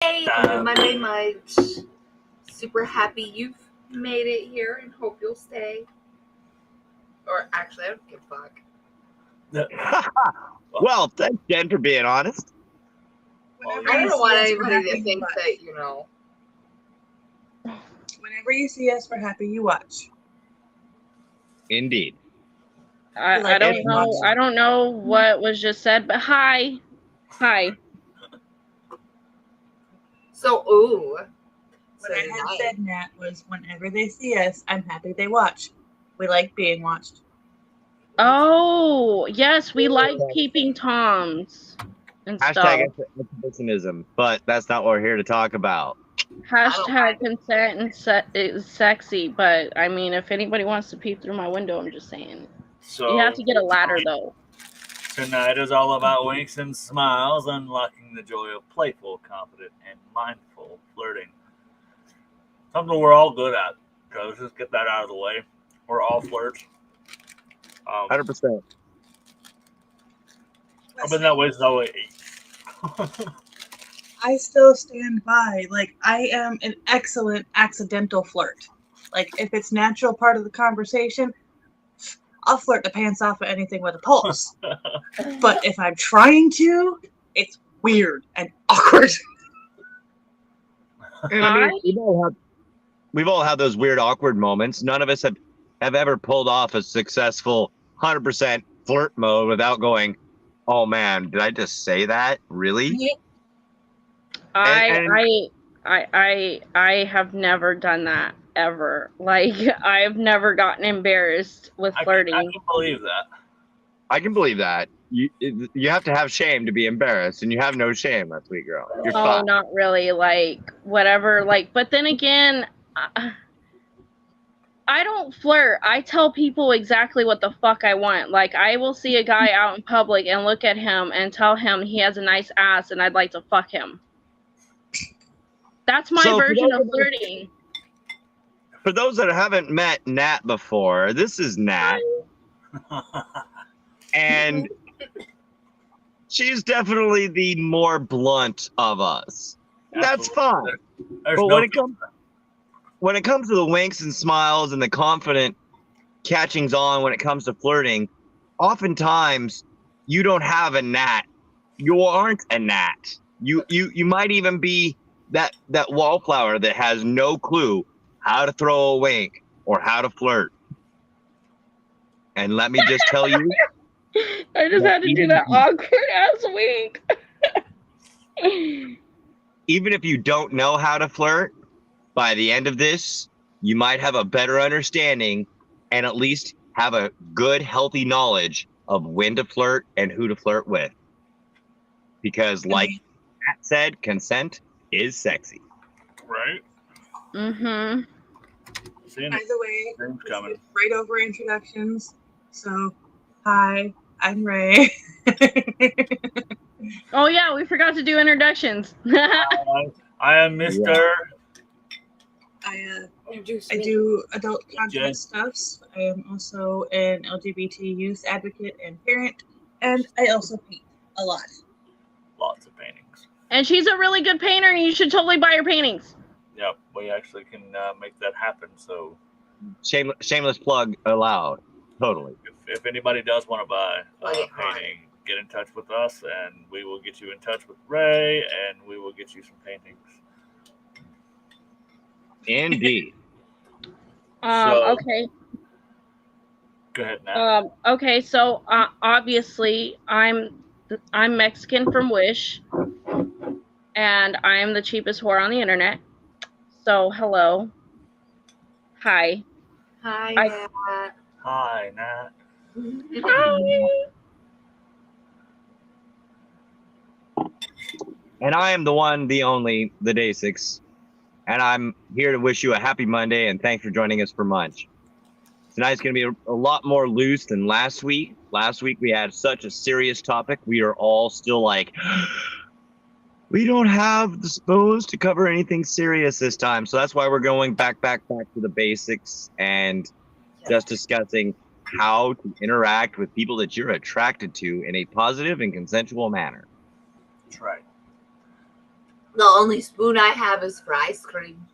Hey, Monday Munch. Super happy you've made it here and hope you'll stay. Or actually, I don't give a fuck. Well, thanks, Jen, for being honest. I don't want anybody to think that, you know. Whenever you see us, we're happy you watch. Indeed. I don't know. I don't know what was just said, but hi. So, ooh. What I had said, Nat, was whenever they see us, I'm happy they watch. We like being watched. Oh, yes, we like peeping toms and stuff. Hashtag exhibitionism, but that's not what we're here to talk about. Hashtag consent is sexy, but I mean, if anybody wants to peep through my window, I'm just saying. So, you have to get a ladder, though. Tonight is all about winks and smiles, unlocking the joy of playful, confident, and mindful flirting. Something we're all good at. So let's just get that out of the way. We're all flirts. 100%. I've been that way since I was 8. I still stand by. Like, I am an excellent accidental flirt. Like, if it's natural part of the conversation, I'll flirt the pants off of anything with a pulse. But if I'm trying to, it's weird and awkward. And I mean, we've all had those weird, awkward moments. None of us have ever pulled off a successful 100% flirt mode without going, "Oh man, did I just say that? Really?" I have never done that ever. Like, I've never gotten embarrassed with flirting. I can believe that. I can believe that. You have to have shame to be embarrassed, and you have no shame, that sweet girl. You're fine. Not really. Like, whatever. Like, but then again, I don't flirt. I tell people exactly what the fuck I want. Like, I will see a guy out in public and look at him and tell him he has a nice ass and I'd like to fuck him. That's my version of flirting. For those that haven't met Nat before, this is Nat. And she's definitely the more blunt of us. That's fine. But when it comes to the winks and smiles and the confident catchings on when it comes to flirting, oftentimes you don't have a Nat. You aren't a Nat. You might even be that wallflower that has no clue how to throw a wink or how to flirt. And let me just tell you, I just had to do that awkward ass wink. Even if you don't know how to flirt, by the end of this, you might have a better understanding and at least have a good, healthy knowledge of when to flirt and who to flirt with. Because like Matt said, consent is sexy. Right? Mm-hmm. By the way, right over introductions. So, hi, I'm Ray. Oh yeah, we forgot to do introductions. I am Mr. I do adult content stuffs. I am also an LGBT youth advocate and parent, and I also paint a lot. Lots of paintings. And she's a really good painter, and you should totally buy her paintings. Yep, we actually can make that happen. So, shameless plug allowed. Totally. If anybody does want to buy a painting, get in touch with us, and we will get you in touch with Ray, and we will get you some paintings. Indeed. Okay. Go ahead, Nat. Okay, so obviously I'm Mexican from Wish, and I am the cheapest whore on the internet. So hello. Hi. Hi, Nat. Hi, Nat. Hi. And I am the one, the only, the Day 6. And I'm here to wish you a happy Monday, and thanks for joining us for Munch. Tonight's going to be a lot more loose than last week. Last week we had such a serious topic. We are all still like, we don't have the spoons to cover anything serious this time. So that's why we're going back to the basics and just discussing how to interact with people that you're attracted to in a positive and consensual manner. That's right. The only spoon I have is for ice cream.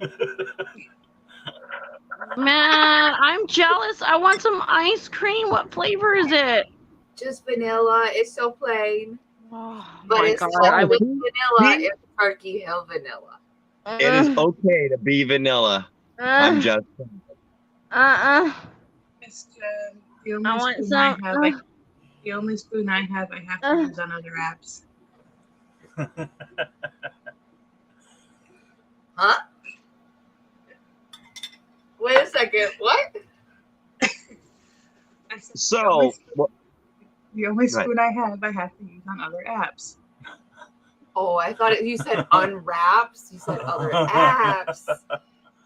Man, I'm jealous. I want some ice cream. What flavor is it? Just vanilla. It's so plain. Oh But my it's god, not I would. just vanilla. It's Turkey Hill vanilla. It is okay to be vanilla. I'm just. It's the only I want spoon some. I have. The only spoon I have to use on other apps. Huh? Wait a second. What? I said, So, the only spoon I have to use on other apps. Oh, I thought you said unwraps. You said other apps.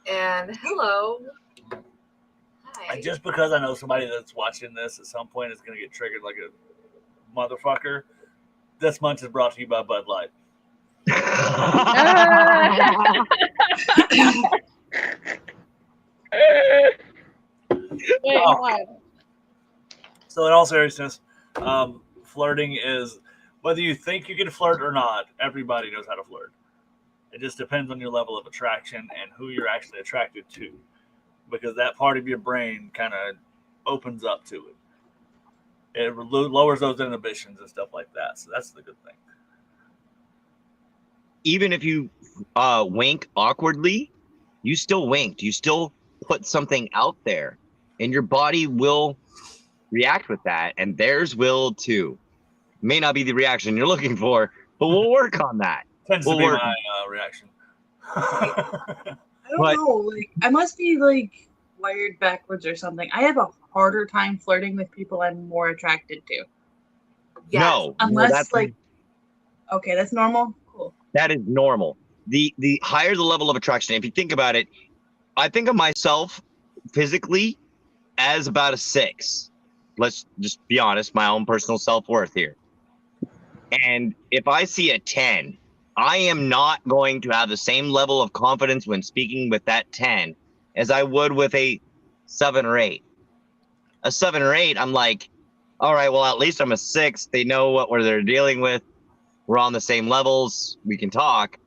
And hello. Hi. And just because I know somebody that's watching this at some point is going to get triggered like a motherfucker, this munch is brought to you by Bud Light. Wait, what? So in all seriousness, flirting is, whether you think you can flirt or not, everybody knows how to flirt. It just depends on your level of attraction and who you're actually attracted to, because that part of your brain kind of opens up to it. It lowers those inhibitions and stuff like that. So that's the good thing. Even if you wink awkwardly, you still winked. You still put something out there, and your body will react with that, and theirs will too. May not be the reaction you're looking for, but we'll work on that. Tends to be my reaction. I don't know. Like, I must be like wired backwards or something. I have a harder time flirting with people I'm more attracted to. Yes. No, Unless okay, that's normal. Cool. That is normal. The higher the level of attraction, if you think about it, I think of myself physically as about a 6. Let's just be honest, my own personal self-worth here. And if I see a 10, I am not going to have the same level of confidence when speaking with that 10 as I would with a 7 or 8. A 7 or 8, I'm like, all right, well, at least I'm a 6. They know what they're dealing with. We're on the same levels. We can talk.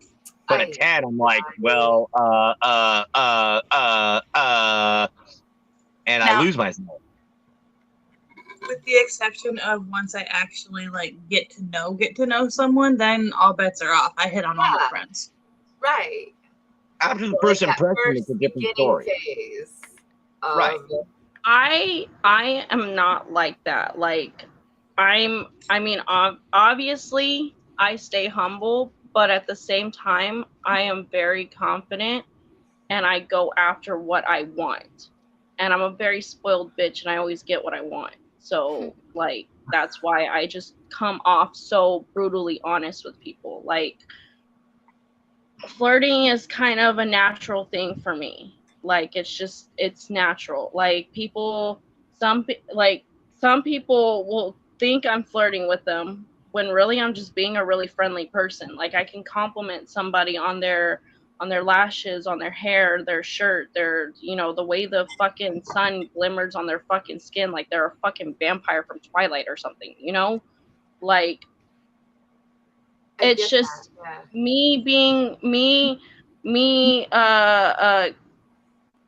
But at 10, I'm like, well, and I lose myself. With the exception of once I actually like get to know someone, then all bets are off. I hit on all my friends. Right. After the first impression, it's a different story. Phase Right. I am not like that. Like, obviously I stay humble, but at the same time, I am very confident and I go after what I want. And I'm a very spoiled bitch and I always get what I want. So, like, that's why I just come off so brutally honest with people. Like, flirting is kind of a natural thing for me. Like, it's natural. Like, some people will think I'm flirting with them when really I'm just being a really friendly person. Like, I can compliment somebody on their lashes, on their hair, their shirt, the way the fucking sun glimmers on their fucking skin, like they're a fucking vampire from Twilight or something, like it's just me being me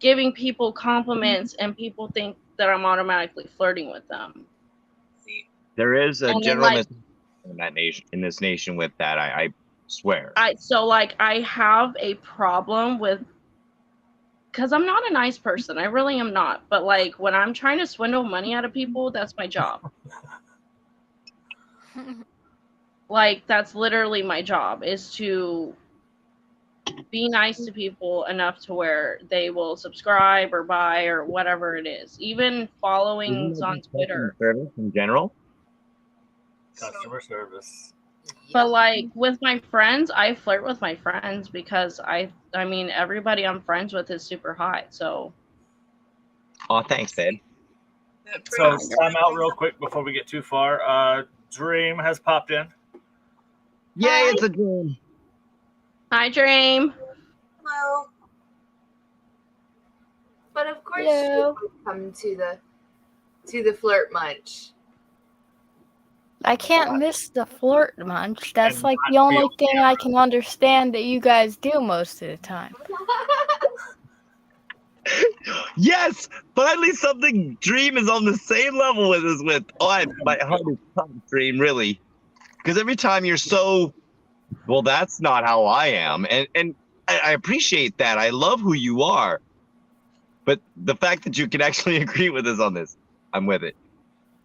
giving people compliments and people think that I'm automatically flirting with them. There is a general misconception in this nation with that. I swear. I have a problem with, because I'm not a nice person. I really am not. But like when I'm trying to swindle money out of people, that's my job. Like that's literally my job, is to be nice to people enough to where they will subscribe or buy or whatever it is. Even followings on Twitter. Service in general. Customer service. But like with my friends, I flirt with my friends because I mean everybody I'm friends with is super hot. So. Oh, thanks, babe. So time out real quick before we get too far. Dream has popped in. Yay, hi. It's a Dream. Hi, Dream. Hello. But of course, you come to the flirt munch. I can't miss the flirt munch. That's And like not the only feel thing I can understand that you guys do most of the time. Yes, finally something Dream is on the same level with us with. Oh, my heart is pumped, Dream, really. Because every time you're so, well, that's not how I am. And I appreciate that. I love who you are. But the fact that you can actually agree with us on this, I'm with it.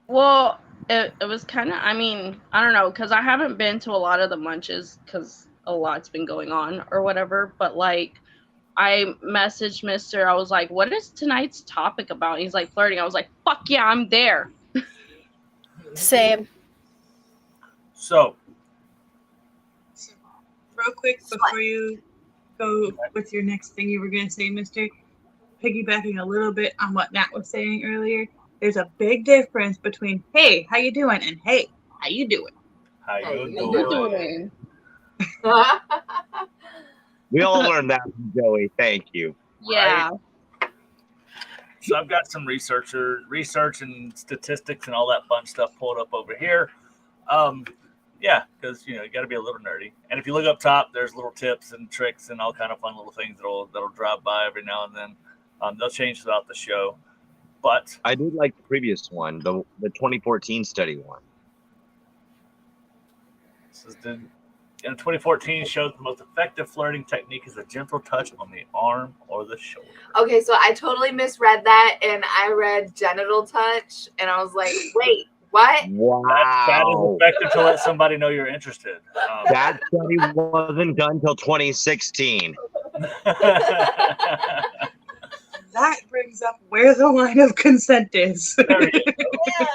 Well, it was kind of, I mean, I don't know, because I haven't been to a lot of the munches because a lot's been going on or whatever, but like, I messaged Mr. I was like, what is tonight's topic about? He's like, flirting. I was like, fuck yeah, I'm there. Same. So, Real quick before you go with your next thing you were going to say, Mr. Piggybacking a little bit on what Nat was saying earlier, there's a big difference between "Hey, how you doing?" and "Hey, how you doing?" how you you doing? We all learned that from Joey. Thank you. Yeah. So I've got some research and statistics and all that fun stuff pulled up over here. Yeah, because you got to be a little nerdy. And if you look up top, there's little tips and tricks and all kind of fun little things that'll drop by every now and then. They'll change throughout the show. But I did like the previous one, the 2014 study one. This is in 2014 showed the most effective flirting technique is a gentle touch on the arm or the shoulder. Okay, so I totally misread that, and I read genital touch, and I was like, wait, what? Wow. That is effective to let somebody know you're interested. That study wasn't done until 2016. That brings up where the line of consent is. Yeah.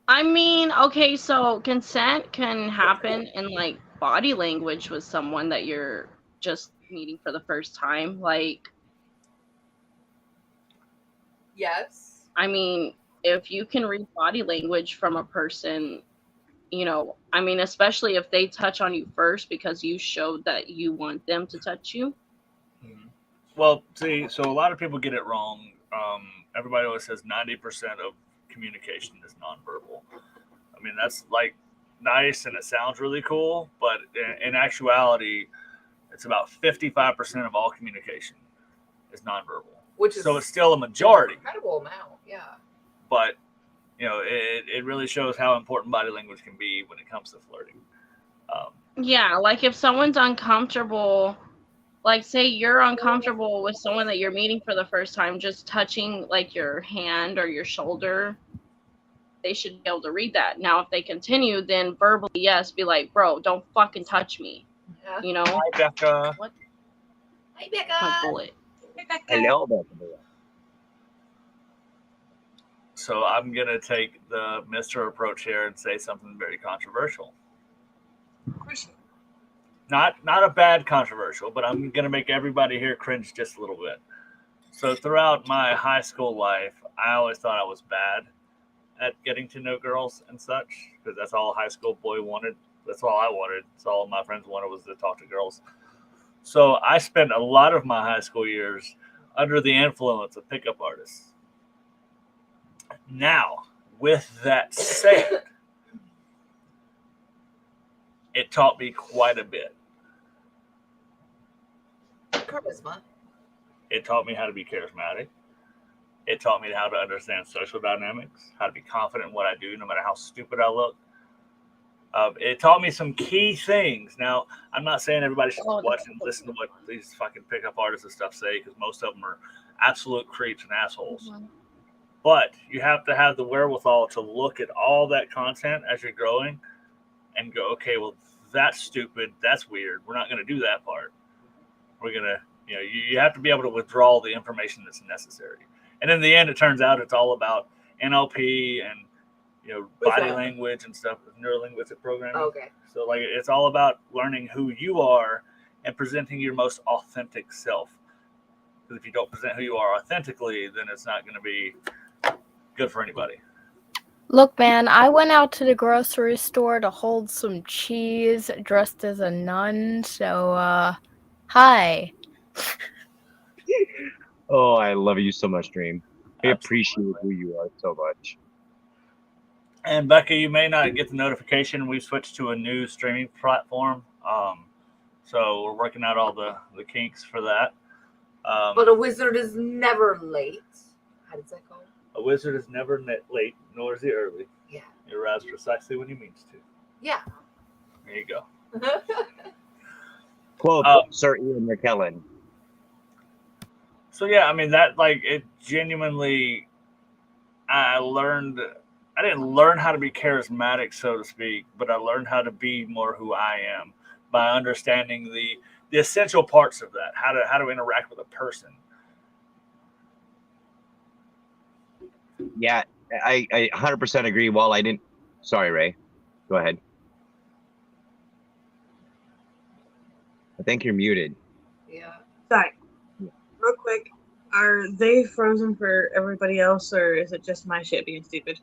I mean, okay, so consent can happen in like body language with someone that you're just meeting for the first time. Like, Yes. I mean, if you can read body language from a person, I mean, especially if they touch on you first because you showed that you want them to touch you. Well, see, so a lot of people get it wrong. Everybody always says 90% of communication is nonverbal. I mean, that's like nice and it sounds really cool, but in actuality, it's about 55% of all communication is nonverbal. Which is so it's still a majority. Incredible amount, yeah. But it really shows how important body language can be when it comes to flirting. Yeah, like if someone's uncomfortable, like say you're uncomfortable with someone that you're meeting for the first time, just touching like your hand or your shoulder, they should be able to read that. Now, if they continue, then verbally, yes, be like, bro, don't fucking touch me. Yeah. Hi, Becca. What? Hi, Becca. My bullet. Hello, Becca. So I'm going to take the Mr. approach here and say something very controversial. Not a bad controversial, but I'm going to make everybody here cringe just a little bit. So throughout my high school life, I always thought I was bad at getting to know girls and such, because that's all a high school boy wanted. That's all I wanted. That's all my friends wanted was to talk to girls. So I spent a lot of my high school years under the influence of pickup artists. Now, with that said, it taught me quite a bit. Charisma. It taught me how to be charismatic. It taught me how to understand social dynamics, how to be confident in what I do, no matter how stupid I look. It taught me some key things. Now, I'm not saying everybody should watch and listen to what these fucking pickup artists and stuff say, because most of them are absolute creeps and assholes. Mm-hmm. But you have to have the wherewithal to look at all that content as you're growing and go, okay, well, that's stupid. That's weird. We're not going to do that part. We're going to, you have to be able to withdraw the information that's necessary. And in the end, it turns out it's all about NLP and, body language and stuff, neurolinguistic programming. Okay. So, like, it's all about learning who you are and presenting your most authentic self. Because if you don't present who you are authentically, then it's not going to be good for anybody. Look, man, I went out to the grocery store to hold some cheese dressed as a nun, so, hi. Oh, I love you so much, Dream. I appreciate who you are so much. And Becca, you may not get the notification. We've switched to a new streaming platform. So we're working out all the kinks for that. But a wizard is never late. How does that go? A wizard is never late, nor is he early. Yeah. He arrives precisely when he means to. Yeah. There you go. Quote Sir Ian McKellen. So yeah, I mean that it genuinely. I didn't learn how to be charismatic, so to speak, but I learned how to be more who I am by understanding the essential parts of that. How to interact with a person. Yeah, I 100% agree. While I didn't, sorry, Ray, go ahead. I think you're muted. Yeah. Sorry. Real quick, are they frozen for everybody else, or is it just my shit being stupid?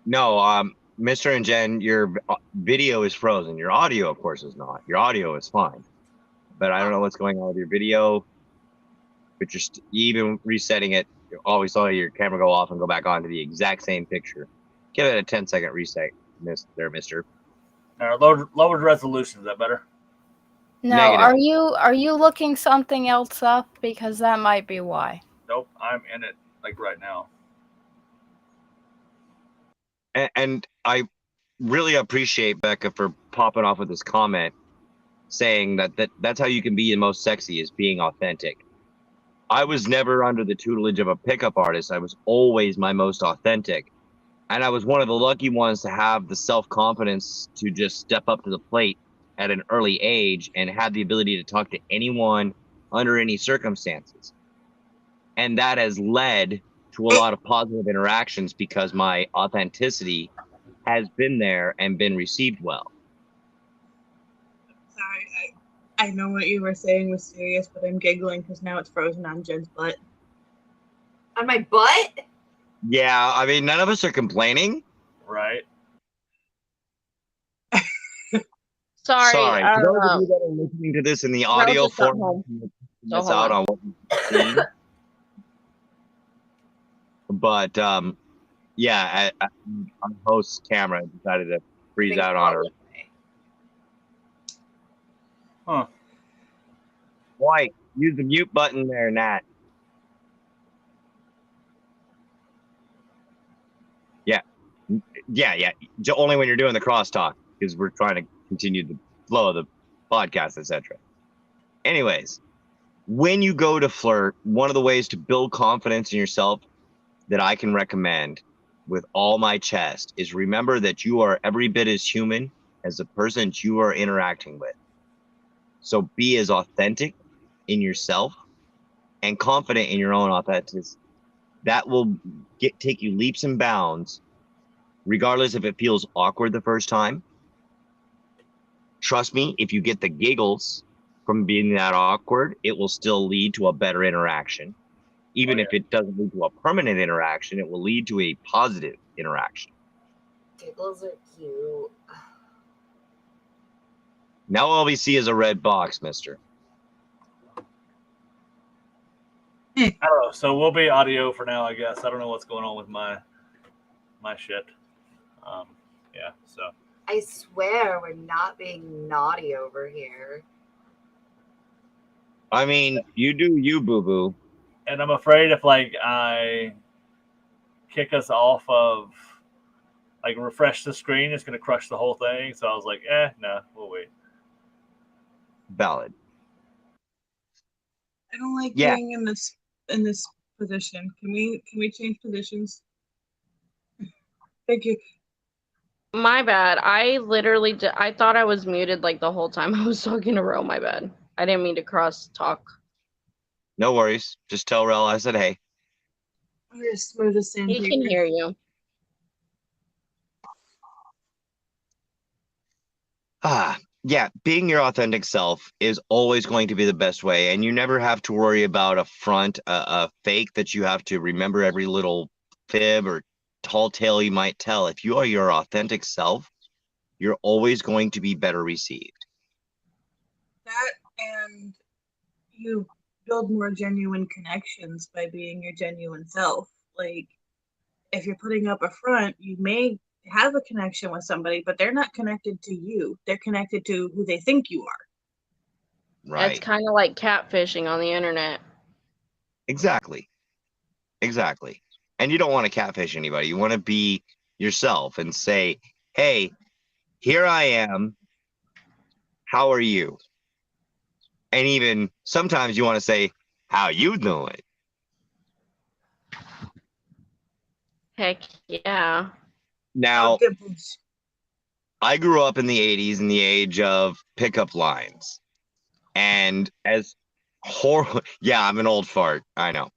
No, Mr. and Jen, your video is frozen. Your audio, of course, is not. Your audio is fine, but I don't know what's going on with your video. But you're even resetting it. You always saw your camera go off and go back on to the exact same picture. Give it a 10-second reset, Mister. Lowered resolution. Is that better? No, Negative. are you looking something else up? Because that might be why. Nope, I'm in it right now. And I really appreciate Becca for popping off with this comment, saying that's how you can be the most sexy, is being authentic. I was never under the tutelage of a pickup artist. I was always my most authentic. And I was one of the lucky ones to have the self-confidence to just step up to the plate at an early age and have the ability to talk to anyone under any circumstances. And that has led to a lot of positive interactions because my authenticity has been there and been received well. Sorry, I know what you were saying was serious, but I'm giggling because now it's frozen on Jen's butt. On my butt? Yeah, I mean, none of us are complaining. Right. Sorry. For those of you that are listening to this in the audio form, that's out on what you've seen. But yeah, on host's camera, decided to freeze out on her. Huh. Boy, use the mute button there, Nat. Yeah. Only when you're doing the crosstalk, because we're trying to continue the flow of the podcast, etc. Anyways, when you go to flirt, one of the ways to build confidence in yourself that I can recommend with all my chest is remember that you are every bit as human as the person you are interacting with. So be as authentic in yourself and confident in your own authenticity. That will take you leaps and bounds, regardless if it feels awkward the first time. Trust me, if you get the giggles from being that awkward, it will still lead to a better interaction. Even if it doesn't lead to a permanent interaction, it will lead to a positive interaction. Giggles are cute. Now all we see is a red box, mister. I don't know. So we'll be audio for now, I guess. I don't know what's going on with my shit. Yeah, so. I swear we're not being naughty over here. I mean, you do you, boo-boo. And I'm afraid if I kick us off of refresh the screen, it's gonna crush the whole thing. So I was like, no, we'll wait. Valid. I don't like being in this position. Can we change positions? Thank you. My bad. I literally I thought I was muted the whole time I was talking to Ro. My bad. I didn't mean to cross talk. No worries. Just tell Rel I said hey. We're smooth as sandpaper. He can hear you. Yeah, being your authentic self is always going to be the best way, and you never have to worry about a front, a fake that you have to remember every little fib or tall tale you might tell. If you are your authentic self, you're always going to be better received. That, and you build more genuine connections by being your genuine self. Like, if you're putting up a front, you may have a connection with somebody, but they're not connected to you. They're connected to who they think you are. Right. It's kind of like catfishing on the internet. Exactly. And you don't want to catfish anybody. You want to be yourself and say, hey, here I am. How are you? And even sometimes you want to say, how you doing? Heck yeah. Now, Oh, dimples. I grew up in the 80s in the age of pickup lines. And as horrible, yeah, I'm an old fart. I know.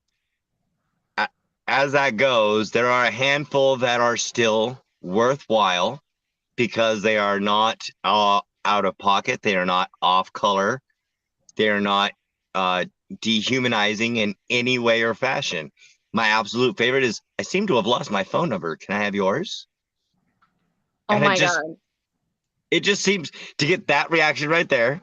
As that goes, there are a handful that are still worthwhile because they are not out of pocket. They are not off color. They are not dehumanizing in any way or fashion. My absolute favorite is, I seem to have lost my phone number. Can I have yours? Oh And my God. it just seems to get that reaction right there,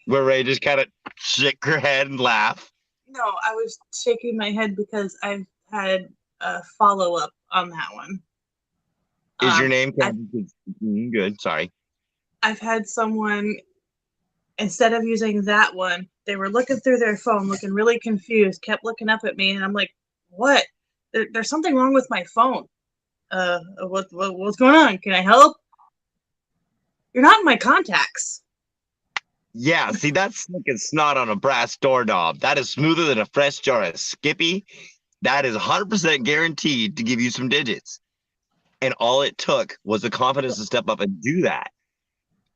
where Ray just kind of shake her head and laugh. No, I was shaking my head because I've had a follow-up on that one. Is your name good? Sorry. I've had someone, instead of using that one, they were looking through their phone, looking really confused, kept looking up at me, and I'm like, what? There's something wrong with my phone. What's going on? Can I help? You're not in my contacts. Yeah, see, that's like a snot on a brass doorknob. That is smoother than a fresh jar of Skippy. That is 100% guaranteed to give you some digits. And all it took was the confidence to step up and do that.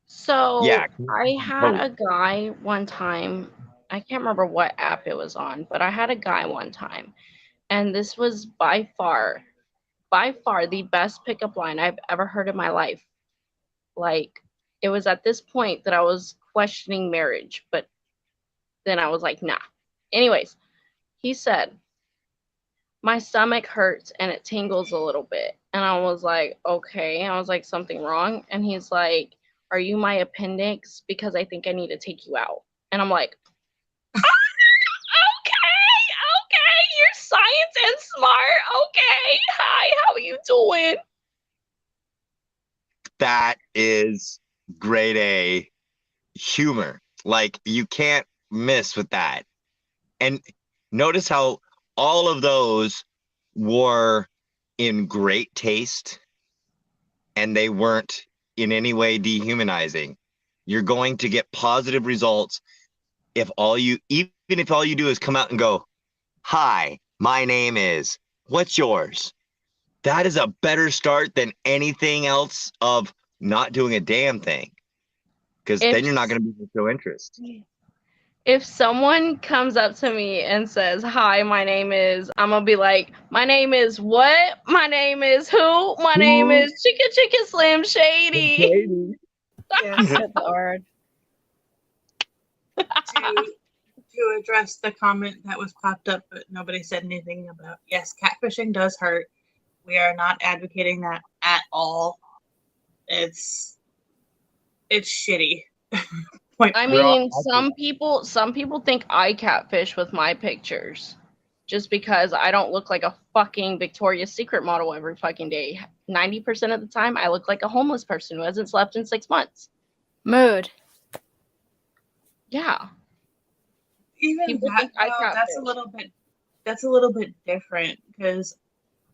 So Yeah. I had a guy one time, I can't remember what app it was on, but I had a guy one time, and this was by far the best pickup line I've ever heard in my life. Like, it was at this point that I was questioning marriage, but then I was like, nah. Anyways, he said, my stomach hurts and it tingles a little bit. And I was like, okay. I was like, something wrong? And he's like, are you my appendix? Because I think I need to take you out. And I'm like, okay, you're science and smart. Okay, hi, how are you doing? That is grade A humor. Like, you can't miss with that. And notice how all of those were in great taste and they weren't in any way dehumanizing. You're going to get positive results even if all you do is come out and go, hi, my name is, what's yours? That is a better start than anything else of not doing a damn thing. Because then you're not going to be so interested. If someone comes up to me and says, hi, my name is, I'm going to be like, my name is what? My name is who? My name is Chicka Slim Shady. Yes. Good Lord. To address the comment that was popped up, but nobody said anything about, yes, catfishing does hurt. We are not advocating that at all. It's shitty. I mean, some people think I catfish with my pictures just because I don't look like a fucking Victoria's Secret model every fucking day. 90% of the time, I look like a homeless person who hasn't slept in 6 months. Mood. Yeah. Even People that, think I though, that's a little bit different because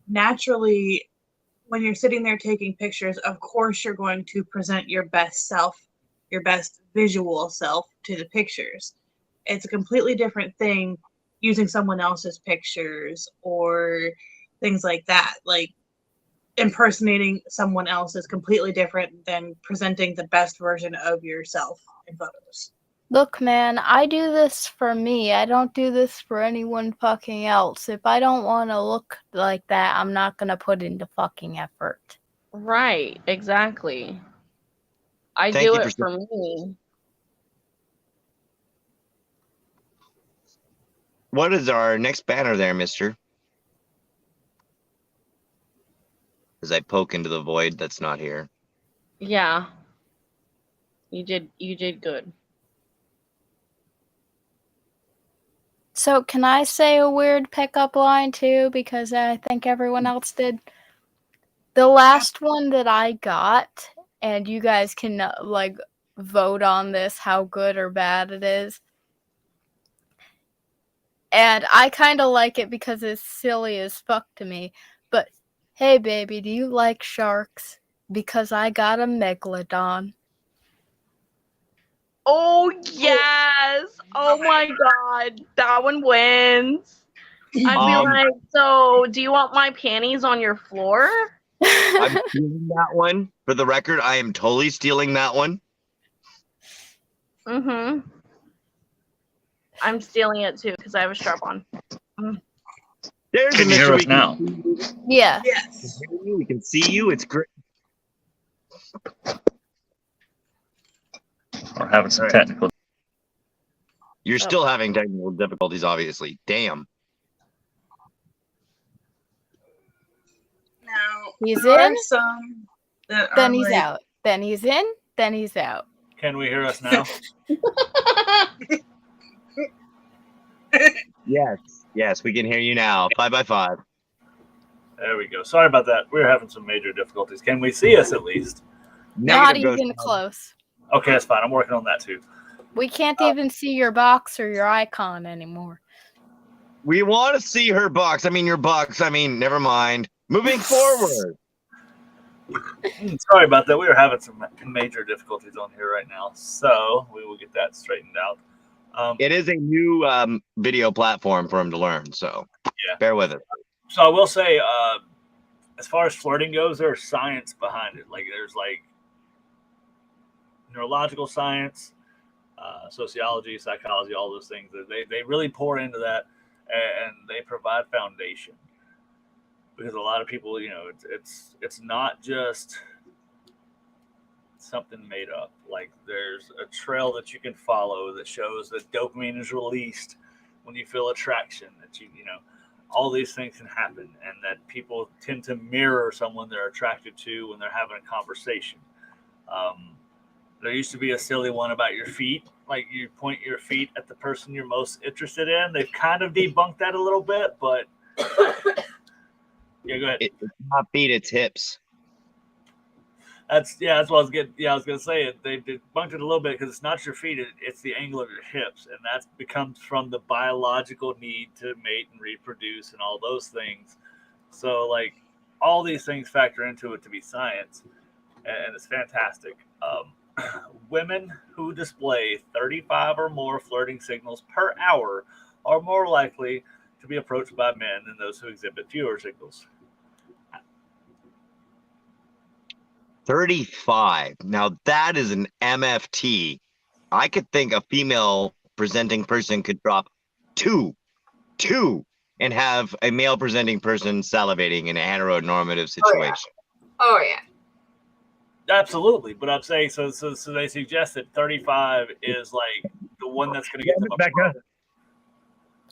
naturally, when you're sitting there taking pictures, of course you're going to present your best self, your best visual self to the pictures. It's a completely different thing using someone else's pictures or things like that. Like, impersonating someone else is completely different than presenting the best version of yourself in photos. Look, man, I do this for me. I don't do this for anyone fucking else. If I don't want to look like that, I'm not going to put into fucking effort. Right, exactly. I Thank do you it for me. What is our next banner there, mister? As I poke into the void that's not here. Yeah. You did good. So can I say a weird pickup line too? Because I think everyone else did. The last one that I got, and you guys can like vote on this, how good or bad it is. And I kind of like it because it's silly as fuck to me. But hey, baby, do you like sharks? Because I got a megalodon. Oh yes! Oh my god, that one wins. I'd be like, so do you want my panties on your floor? I'm stealing that one. For the record, I am totally stealing that one. Mm-hmm. I'm stealing it too because I have a strap on. There's Can a you hear Mr. us now? Yeah. Yes. We can see you. It's great. We're having some technical. You're still having technical difficulties, obviously. Damn. Now, He's there are in, some that then are he's like, out. Then he's in, then he's out. Can we hear us now? Yes, we can hear you now. 5 by 5. There we go. Sorry about that. We're having some major difficulties. Can we see us at least? Not Negative even goes- close. Okay, that's fine. I'm working on that too. We can't even see your box or your icon anymore. We want to see her box. I mean, your box. I mean, never mind. Moving forward. Sorry about that. We were having some major difficulties on here right now, so we will get that straightened out. It is a new video platform for him to learn, so Yeah. bear with it. So I will say, as far as flirting goes, there's science behind it. Like there's like neurological science, sociology, psychology, all those things. They really pour into that, and they provide foundation. Because a lot of people, you know, it's not just something made up. Like there's a trail that you can follow that shows that dopamine is released when you feel attraction. That you know, all these things can happen, and that people tend to mirror someone they're attracted to when they're having a conversation. There used to be a silly one about your feet. Like you point your feet at the person you're most interested in. They've kind of debunked that a little bit, but yeah, go ahead. It's not feet, it's hips. That's what I was getting. Yeah, I was gonna say it. They debunked it a little bit because it's not your feet; it's the angle of your hips, and that becomes from the biological need to mate and reproduce and all those things. So, like, all these things factor into it to be science, and it's fantastic. Women who display 35 or more flirting signals per hour are more likely to be approached by men than those who exhibit fewer signals. 35. Now that is an MFT. I could think a female presenting person could drop two, and have a male presenting person salivating in a heteronormative situation. Oh yeah. Absolutely, but I'm saying so they suggest that 35 is like the one that's going to get them up.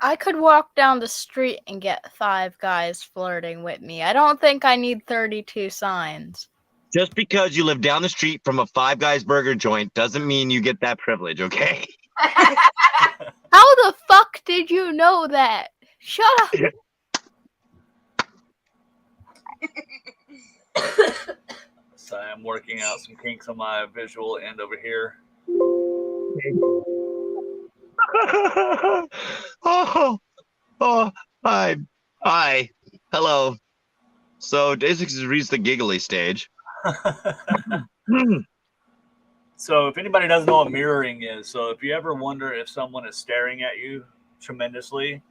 I could walk down the street and get 5 guys flirting with me. I don't think I need 32 signs. Just because you live down the street from a Five Guys burger joint doesn't mean you get that privilege, okay? How the fuck did you know that? Shut up. So I'm working out some kinks on my visual end over here. Hi, hello. So Dasix has reached the giggly stage. So if anybody doesn't know what mirroring is, so if you ever wonder if someone is staring at you tremendously,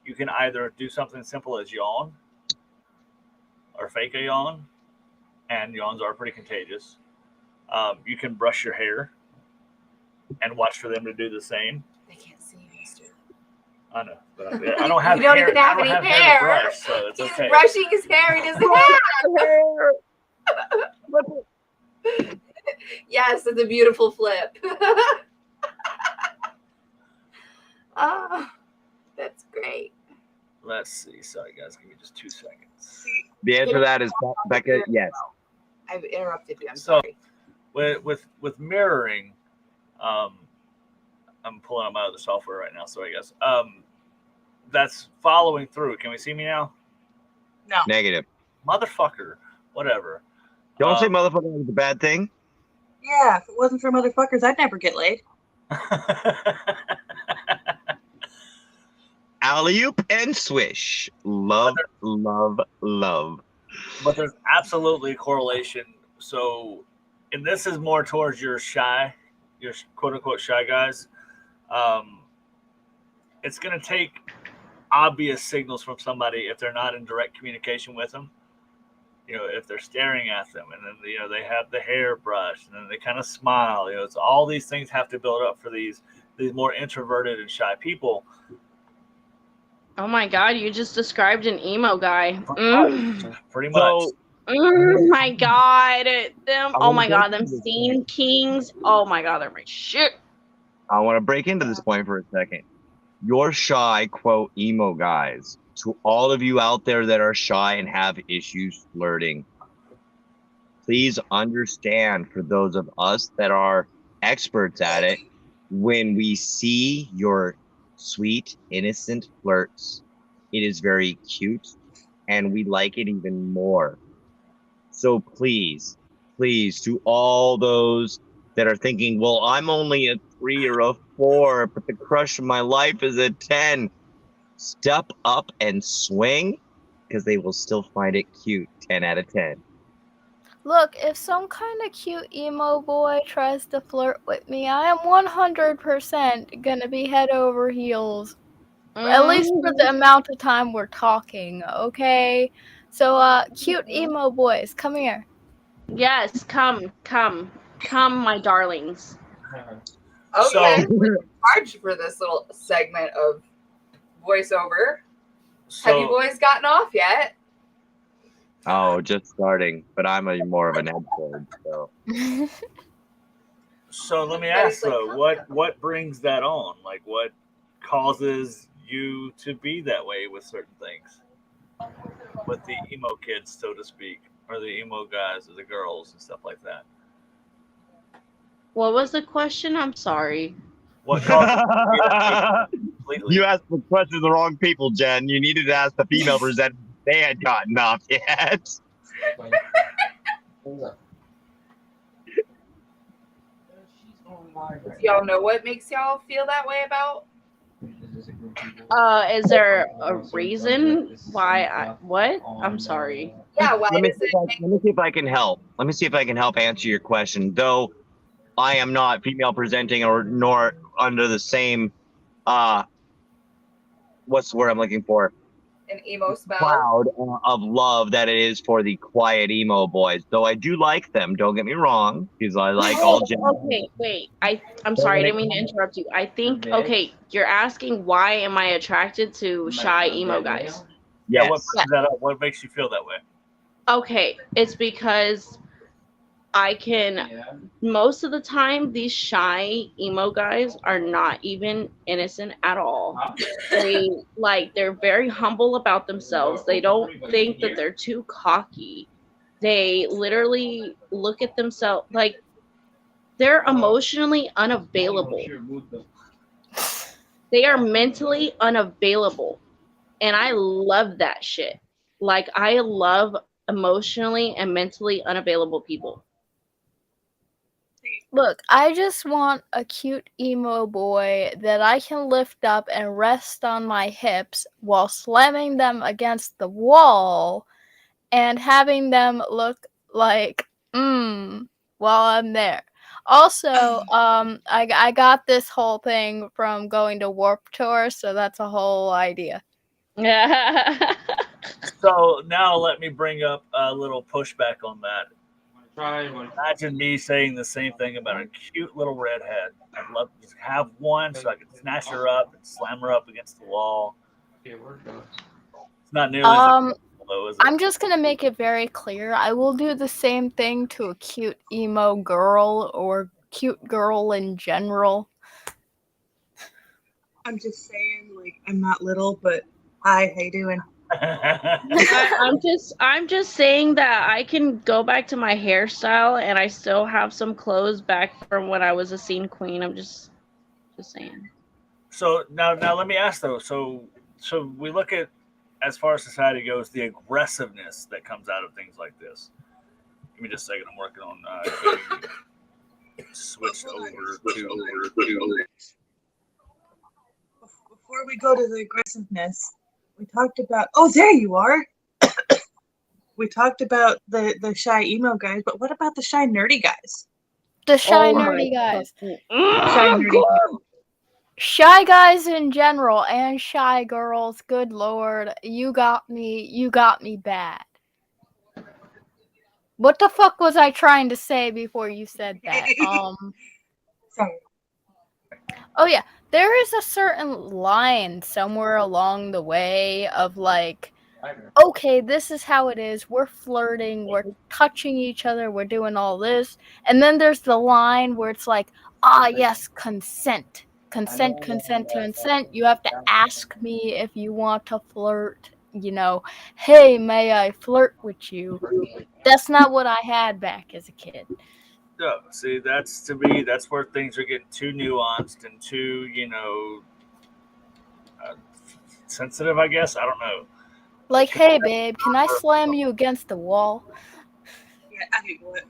you can either do something simple as yawn or fake a yawn, and yawns are pretty contagious. You can brush your hair and watch for them to do the same. They can't see you, mister. I know, but I don't have You don't hair. even have I don't any have hair. to brush, so it's He's okay. brushing his hair. He doesn't have. Yes, it's a beautiful flip. Oh, that's great. Let's see. Sorry, guys. Give me just 2 seconds. The answer to that is Becca, yes. I've interrupted you. I'm So, sorry. With mirroring, I'm pulling up my other software right now. Sorry, guys. That's following through. Can we see me now? No. Negative. Motherfucker. whatever. Don't say motherfucker is a bad thing. Yeah, if it wasn't for motherfuckers, I'd never get laid. Alley-oop and swish. Love, love, love. But there's absolutely a correlation. So, and this is more towards your quote unquote shy guys. It's going to take obvious signals from somebody if they're not in direct communication with them. If they're staring at them and then, they have the hair brushed and then they kind of smile, it's all these things have to build up for these more introverted and shy people. Oh my God, you just described an emo guy. Pretty much. So, Oh my God. Them scene kings. Oh my God, they're my shit. I want to break into this point for a second. Your shy, quote, emo guys. To all of you out there that are shy and have issues flirting, please understand, for those of us that are experts at it, when we see your sweet, innocent flirts, it is very cute and we like it even more. So please, to all those that are thinking, well, I'm only a 3 or a 4, but the crush of my life is a 10. Step up and swing, because they will still find it cute. 10 out of 10. Look, if some kind of cute emo boy tries to flirt with me, I am 100% gonna be head over heels. At least for the amount of time we're talking, okay? So, cute emo boys, come here. Yes, come, my darlings. Oh, So- yeah, we're charged for this little segment of voiceover. Have you boys gotten off yet? Oh, just starting, but I'm more of an expert, so. So let me ask though, what brings that on? Like, what causes you to be that way with certain things? With the emo kids, so to speak, or the emo guys or the girls and stuff like that. What was the question? I'm sorry. What causes you to be that way completely? You asked the question to the wrong people, Jen. You needed to ask the female presenters if they had gotten off yet. Y'all know what makes y'all feel that way about? Is there a reason why what? I'm sorry. Yeah, why Let me does see if I can help. Let me see if I can help answer your question. Though I am not female presenting nor under the same what's the word I'm looking for? an emo spell? Cloud of love that it is for the quiet emo boys. Though I do like them, don't get me wrong, because I like all genders. Okay, wait. I'm sorry, I didn't mean to interrupt you. I think you're asking why am I attracted to shy emo guys? Yeah, Yes. what brings that up? What makes you feel that way? Okay, it's because most of the time these shy emo guys are not even innocent at all. They're very humble about themselves. They don't think that they're too cocky. They literally look at themselves like they're emotionally unavailable. They are mentally unavailable. And I love that shit. Like, I love emotionally and mentally unavailable people. Look, I just want a cute emo boy that I can lift up and rest on my hips while slamming them against the wall and having them look like, while I'm there. Also, I got this whole thing from going to Warped Tour, so that's a whole idea. So now let me bring up a little pushback on that. Imagine me saying the same thing about a cute little redhead. I'd love to just have one so I could snatch her up and slam her up against the wall. It's not nearly as though, is it? I'm just gonna make it very clear. I will do the same thing to a cute emo girl or cute girl in general. I'm just saying, like, I'm not little, but hi, how you doing? I'm just saying that I can go back to my hairstyle and I still have some clothes back from when I was a scene queen. I'm just saying. So now let me ask though. So we look at, as far as society goes, the aggressiveness that comes out of things like this. Give me just a second. I'm working on getting switched over to. Before we go to the aggressiveness, we talked about. Oh, there you are. We talked about the shy emo guys, but what about the shy nerdy guys? The shy Oh my nerdy guys. Shy nerdy people. Shy guys in general and shy girls, good lord, you got me bad. What the fuck was I trying to say before you said that? Sorry. Oh yeah, there is a certain line somewhere along the way of like, okay, this is how it is. We're flirting, we're touching each other, we're doing all this. And then there's the line where it's like, yes, consent. Consent. You have to ask me if you want to flirt. You know, hey, may I flirt with you? That's not what I had back as a kid. No, see, that's where things are getting too nuanced and too, sensitive, I guess. I don't know. Like, hey, babe, can I slam you against the wall? Yeah, I mean, what?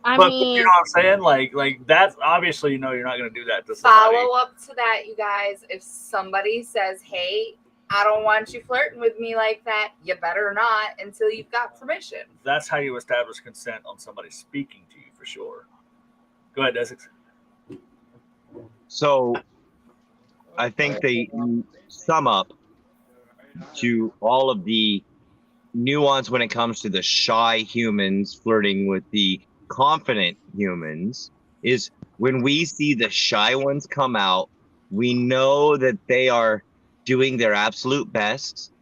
But you know what I'm saying? Like that's obviously, you're not going to do that to somebody. Follow up to that, you guys. If somebody says, hey, I don't want you flirting with me like that, you better not until you've got permission. That's how you establish consent on somebody speaking to you, for sure. Go ahead, Essex. So I think they sum up to all of the nuance when it comes to the shy humans flirting with the confident humans is when we see the shy ones come out, we know that they are doing their absolute best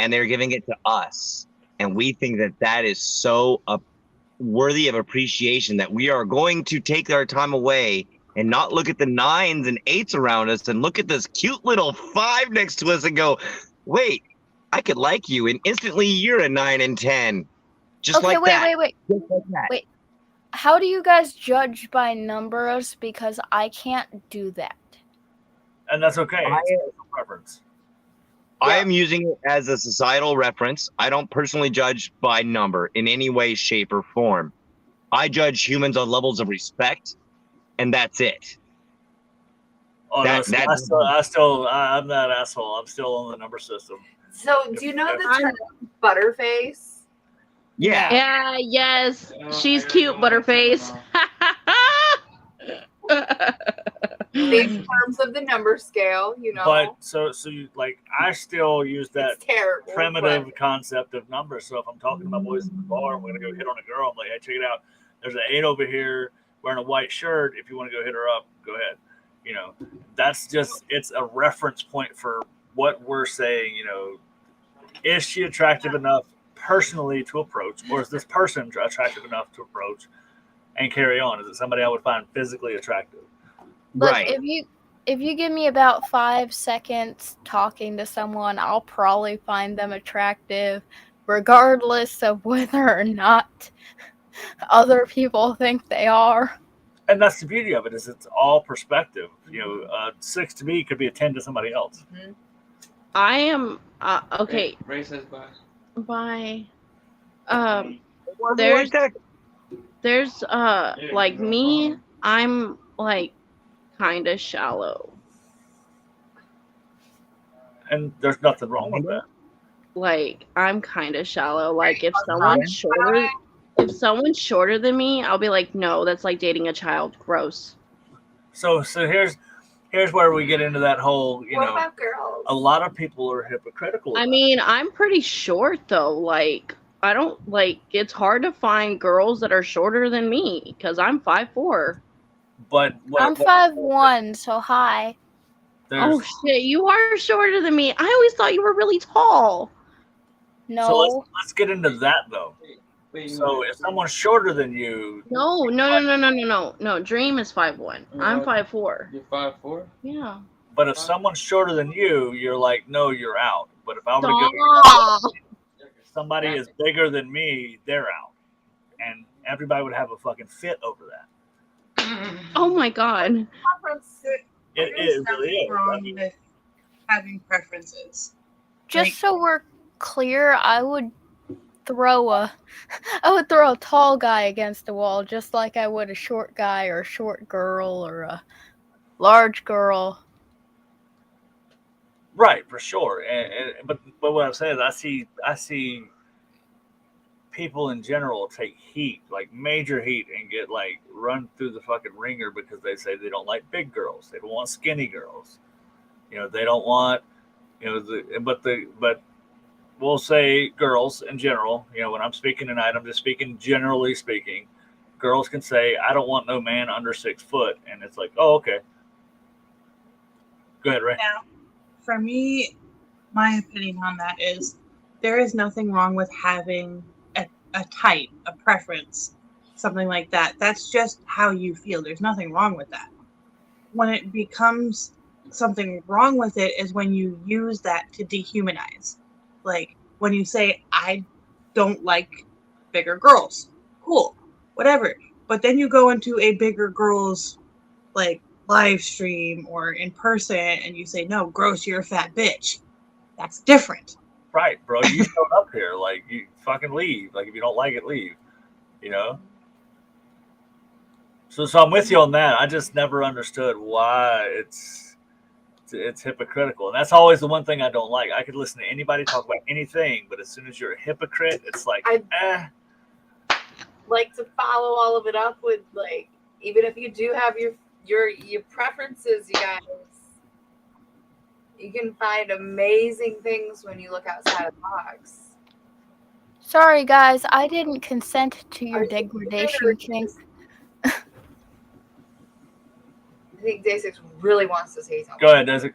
and they're giving it to us. And we think that that is so worthy of appreciation that we are going to take our time away and not look at the 9s and 8s around us and look at this cute little 5 next to us and go, wait, I could like you. And instantly you're a 9 and 10. Just okay, like that. Wait. Just like that. Wait. How do you guys judge by numbers? Because I can't do that. And that's okay. It's a preference. I am using it as a societal reference. I don't personally judge by number in any way, shape, or form. I judge humans on levels of respect, and that's it. Oh, I'm that asshole. I'm still on the number system. So, do you know the term butterface? Yeah. Yeah, yes. She's cute, Butterface. In terms of the number scale, But so you, I still use that it's terrible, primitive concept of numbers. So if I'm talking to my boys in the bar, I'm gonna go hit on a girl. I'm like, hey, check it out. There's an 8 over here wearing a white shirt. If you want to go hit her up, go ahead. That's just, it's a reference point for what we're saying. Is she attractive enough personally to approach, or is this person attractive enough to approach and carry on? Is it somebody I would find physically attractive? Look, Right. if you give me about 5 seconds talking to someone, I'll probably find them attractive, regardless of whether or not other people think they are. And that's the beauty of it, is it's all perspective. 6 to me could be a 10 to somebody else. Mm-hmm. I am okay. Ray says bye. Bye. There's like me, I'm like kind of shallow. And there's nothing wrong with that. Like, I'm kind of shallow. Like, if someone's shorter than me, I'll be like, no, that's like dating a child. Gross. So here's where we get into that whole, What about girls? a lot of people are hypocritical. I mean, I'm pretty short though. Like, I don't it's hard to find girls that are shorter than me because I'm 5'4". But I'm 5'1", so hi. Oh shit, you are shorter than me. I always thought you were really tall. No. So let's get into that though. So if someone's shorter than you, No. Dream is 5'1". I'm 5'4". You're 5'4"? Yeah. but if someone's shorter than you, you're like, no, you're out. But if I were to go, Stop. somebody is bigger than me, they're out, and everybody would have a fucking fit over that. Oh my god. It really is. Wrong with having preferences. Just so we're clear, I would throw a tall guy against the wall just like I would a short guy or a short girl or a large girl. Right, for sure. But what I'm saying is I see people in general take heat, like major heat, and get like run through the fucking ringer because they say they don't like big girls. They don't want skinny girls. They don't want, but we'll say girls in general, when I'm speaking tonight, I'm just speaking generally speaking. Girls can say, I don't want no man under 6 foot. And it's like, oh, okay. Go ahead, Ray. Now, for me, my opinion on that is there is nothing wrong with having a type, a preference, something like that. That's just how you feel. There's nothing wrong with that. When it becomes something wrong with it is when you use that to dehumanize. Like when you say, I don't like bigger girls. Cool, whatever. But then you go into a bigger girls like live stream or in person and you say, no, gross, you're a fat bitch. That's different. Right, bro. You showed up here. Like, you fucking leave. Like, if you don't like it, leave. So I'm with you on that. I just never understood why it's hypocritical. And that's always the one thing I don't like. I could listen to anybody talk about anything, but as soon as you're a hypocrite, it's like, I like to follow all of it up with, like, even if you do have your preferences, you guys, you can find amazing things when you look outside of the box. Sorry, guys, I didn't consent to your degradation, Kink. I think Day6 really wants to say something. Go ahead, Day6.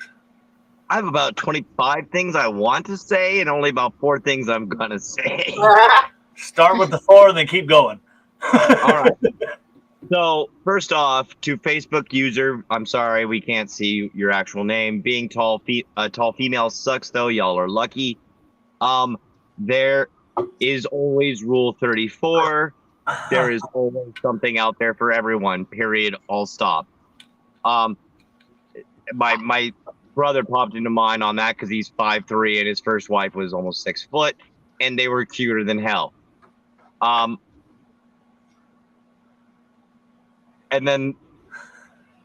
I have about 25 things I want to say and only about 4 things I'm going to say. Start with the 4 and then keep going. All right. So, first off, to Facebook user, I'm sorry, we can't see your actual name. Being tall female sucks, though. Y'all are lucky. There is always Rule 34. There is always something out there for everyone, period. I'll stop. My brother popped into mind on that because he's 5'3" and his first wife was almost 6 foot, and they were cuter than hell. And then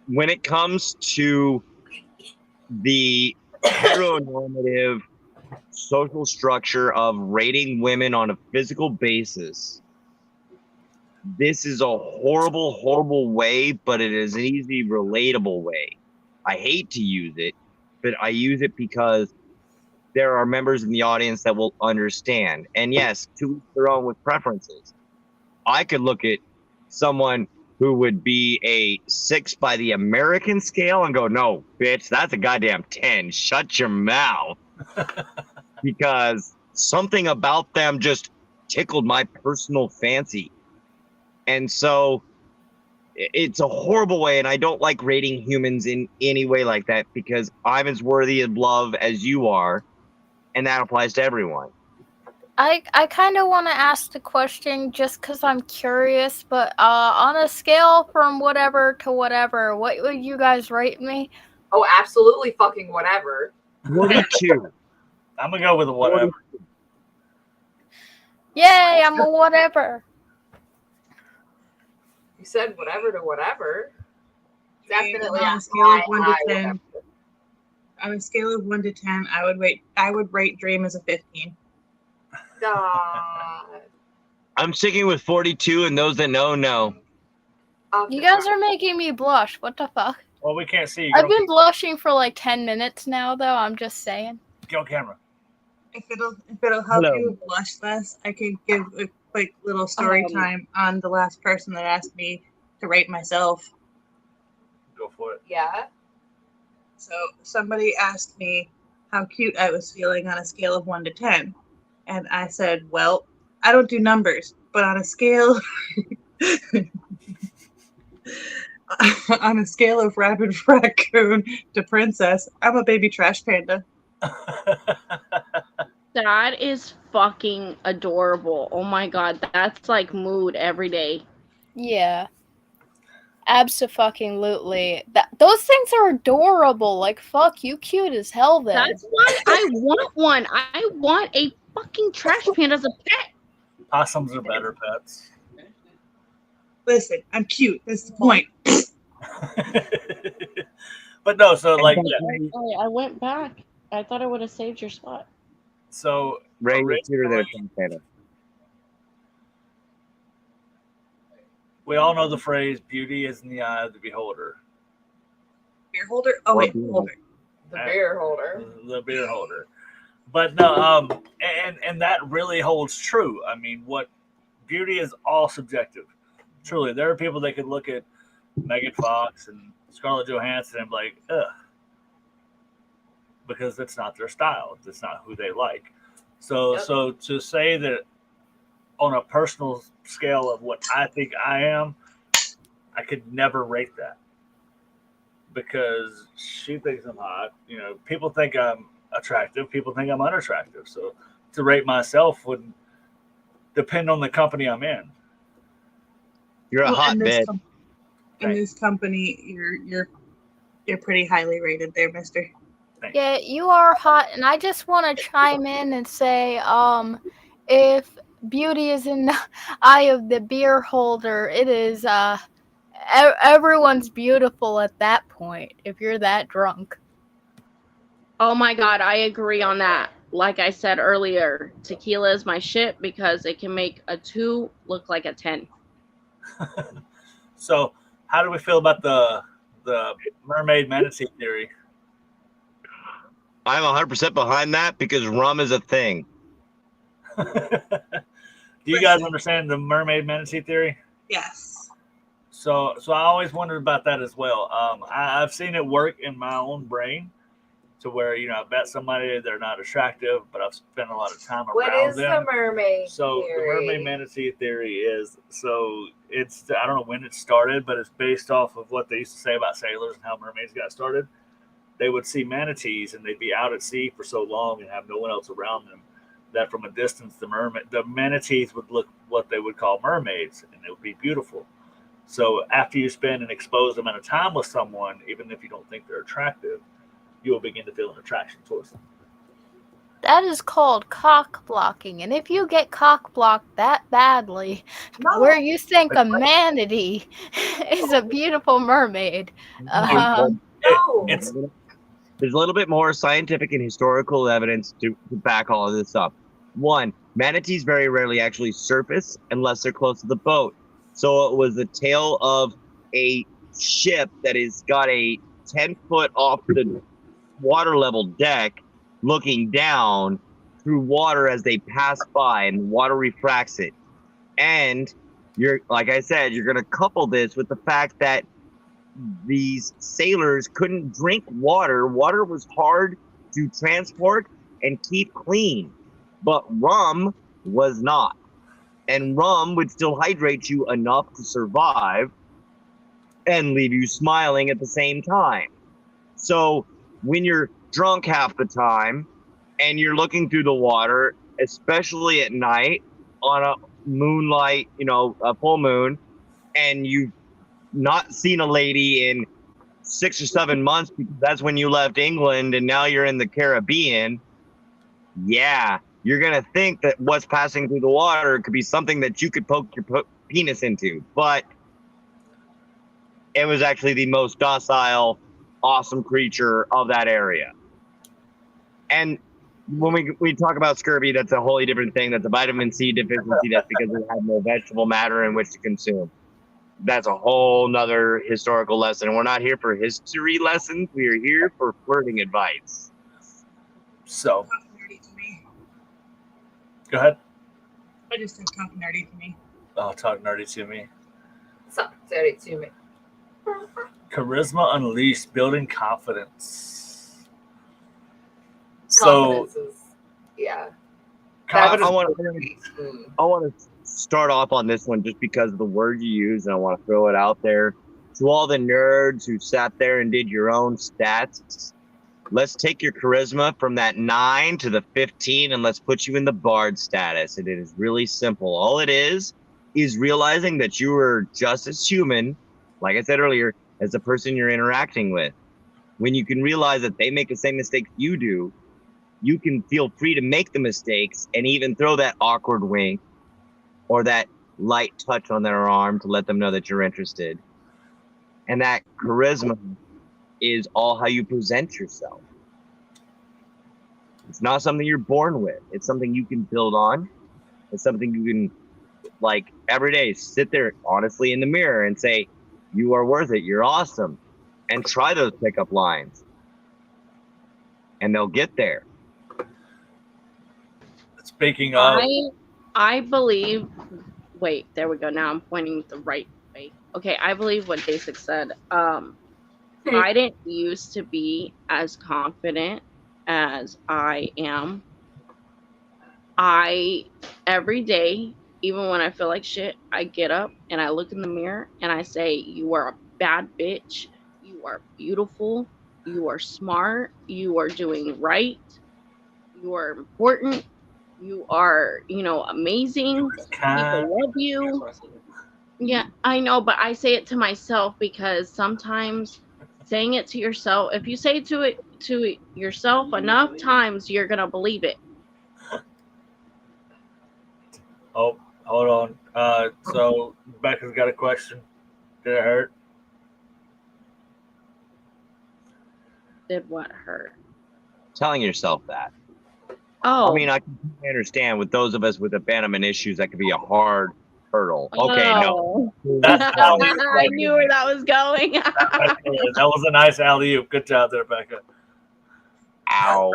when it comes to the heteronormative social structure of rating women on a physical basis, this is a horrible, horrible way, but it is an easy, relatable way. I hate to use it, but I use it because there are members in the audience that will understand. And yes, to each their own with preferences. I could look at someone who would be a 6 by the American scale and go, no, bitch, that's a goddamn 10. Shut your mouth. Because something about them just tickled my personal fancy. And so it's a horrible way, and I don't like rating humans in any way like that because I'm as worthy of love as you are, and that applies to everyone. I kind of want to ask the question just because I'm curious, but on a scale from whatever to whatever, what would you guys rate me? Oh, absolutely fucking whatever. 42. I'm going to go with a whatever. Yay, I'm a whatever. You said whatever to whatever. Definitely on a scale of 1 to 10. On a scale of 1 to 10, I would rate Dream as a 15. I'm sticking with 42, and those that know. You guys are making me blush. What the fuck? Well, we can't see you. I've been blushing for like 10 minutes now, though. I'm just saying. Go camera. If it'll help you blush less, I could give a quick little story time on the last person that asked me to rate myself. Go for it. Yeah. So somebody asked me how cute I was feeling on a scale of 1 to 10. And I said, well, I don't do numbers, but on a scale of rabid raccoon to princess, I'm a baby trash panda. That is fucking adorable. Oh my god, that's like mood every day. Yeah. Abso-fucking-lutely. Those things are adorable. Like, fuck, you cute as hell then. That's why I want one. I want a fucking trash panda as a pet. Possums are better pets. Listen, I'm cute. That's the point. But no, so like, Oh, I went back. I thought I would have saved your spot. so Ray, you're cuter there, originally, Taylor. we all know the phrase "beauty is in the eye of the beholder." Beer holder? Oh, wait, Beer holder. The beer holder. The beer holder. But no, and that really holds true. I mean, what beauty is all subjective. Truly, there are people that could look at Megan Fox and Scarlett Johansson and be like, ugh, because it's not their style. It's not who they like. So to say that on a personal scale of what I think I am, I could never rate that because she thinks I'm hot. You know, people think I'm attractive. People think I'm unattractive. So to rate myself would depend on the company I'm in. You're a hotbed. In this company, you're pretty highly rated there, mister. Yeah, you are hot, and I just want to chime in and say, if beauty is in the eye of the beer holder, it is everyone's beautiful at that point if you're that drunk. Oh my God, I agree on that. Like I said earlier, tequila is my shit because it can make a 2 look like a 10. So how do we feel about the mermaid manatee theory? I'm 100% behind that because rum is a thing. Do you guys understand the mermaid manatee theory? Yes. So I always wondered about that as well. I've seen it work in my own brain to where, you know, I've met somebody, they're not attractive, but I've spent a lot of time around them. What is the mermaid So theory? the mermaid manatee theory is, so it's, I don't know when it started, but it's based off of what they used to say about sailors and how mermaids got started. They would see manatees and they'd be out at sea for so long and have no one else around them that from a distance the manatees would look what they would call mermaids and it would be beautiful. So after you spend an exposed amount of time with someone, even if you don't think they're attractive, you will begin to feel an attraction towards them. That is called cock blocking, and if you get cock blocked that badly, where you think a manatee is a beautiful mermaid, There's a little bit more scientific and historical evidence to back all of this up. One, manatees very rarely actually surface unless they're close to the boat. So it was the tail of a ship that has got a 10-foot off the water level deck looking down through water as they pass by, and water refracts it. And you're, like I said, you're going to couple this with the fact that these sailors couldn't drink water. Water was hard to transport and keep clean, but rum was not. And rum would still hydrate you enough to survive and leave you smiling at the same time. So when you're drunk half the time and you're looking through the water, especially at night on a moonlight, you know, a full moon, and you've not seen a lady in 6 or 7 months because that's when you left England and now you're in the Caribbean, yeah, you're going to think that what's passing through the water could be something that you could poke your penis into. But it was actually the most docile, awesome creature of that area. And when we talk about scurvy, that's a wholly different thing. That's a vitamin C deficiency. That's because it had no vegetable matter in which to consume. That's a whole nother historical lesson. We're not here for history lessons. We are here for flirting advice. So, Talk nerdy to me. go ahead. I just said talk nerdy to me. Oh, talk nerdy to me. Stop, say it to me. Charisma unleashed, building confidence. So, Confidence is, yeah. I confidence. want to start off on this one just because of the word you use, and I want to throw it out there to all the nerds who sat there and did your own stats. Let's take your charisma from that 9 to the 15 and let's put you in the bard status. And it is really simple. All it is realizing that you are just as human, like I said earlier, as the person you're interacting with. When you can realize that they make the same mistakes you do, you can feel free to make the mistakes and even throw that awkward wink or that light touch on their arm to let them know that you're interested. And that charisma is all how you present yourself. It's not something you're born with. It's something you can build on. It's something you can, like, every day sit there honestly in the mirror and say, you are worth it. You're awesome. And try those pickup lines. And they'll get there. Speaking of, I believe. Wait, there we go. Now I'm pointing the right way. Okay, I believe what Basic said. I didn't used to be as confident as I am. Every day, even when I feel like shit, I get up and I look in the mirror and I say, you are a bad bitch. You are beautiful. You are smart. You are doing right. You are important. You are, amazing. People love you. Yeah, I know, but I say it to myself because sometimes saying it to yourself, if you say it to yourself enough times, you're gonna believe it. oh, hold on. So Becca's got a question. Did it hurt? Did what hurt? Telling yourself that. Oh. I mean, I can understand with those of us with abandonment issues, that could be a hard hurdle. Okay, no. I knew where that was going. That was a nice alley-oop. Good job there, Becca. Ow.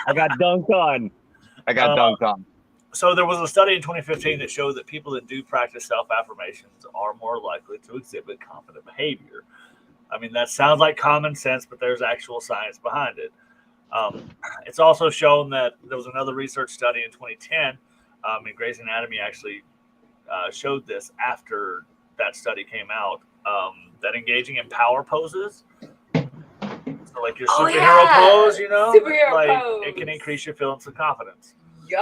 I got dunked on. So there was a study in 2015 that showed that people that do practice self-affirmations are more likely to exhibit confident behavior. I mean, that sounds like common sense, but there's actual science behind it. It's also shown that there was another research study in 2010, and Grey's Anatomy actually showed this after that study came out, that engaging in power poses, so like your superhero pose, Superhero pose. It can increase your feelings of confidence. Yep.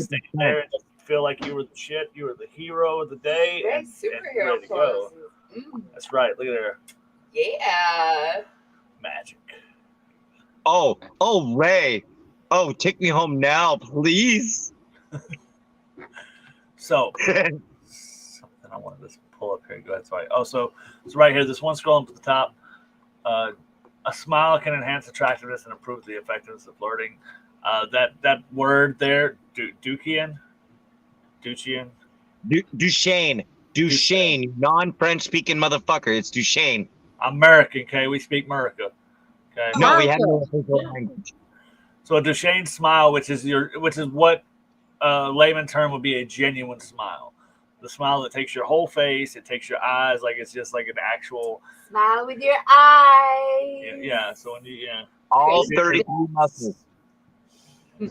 Stick there and just feel like you were the shit, you were the hero of the day, and superhero ready to go. That's right. Look at there. Yeah. Magic. Oh, Ray. Oh, take me home now, please. So, something I wanted to pull up here. Go ahead. Sorry. Oh, so right here, this one scrolling to the top. A smile can enhance attractiveness and improve the effectiveness of flirting. That word there, Duchenne, non-French speaking motherfucker. It's Duchenne. American, okay? We speak America. Okay. No, we have no official language. So a Duchenne smile, which is what layman term would be a genuine smile. The smile that takes your whole face, it takes your eyes, like it's just like an actual smile with your eyes. Yeah. So when all 33 muscles. You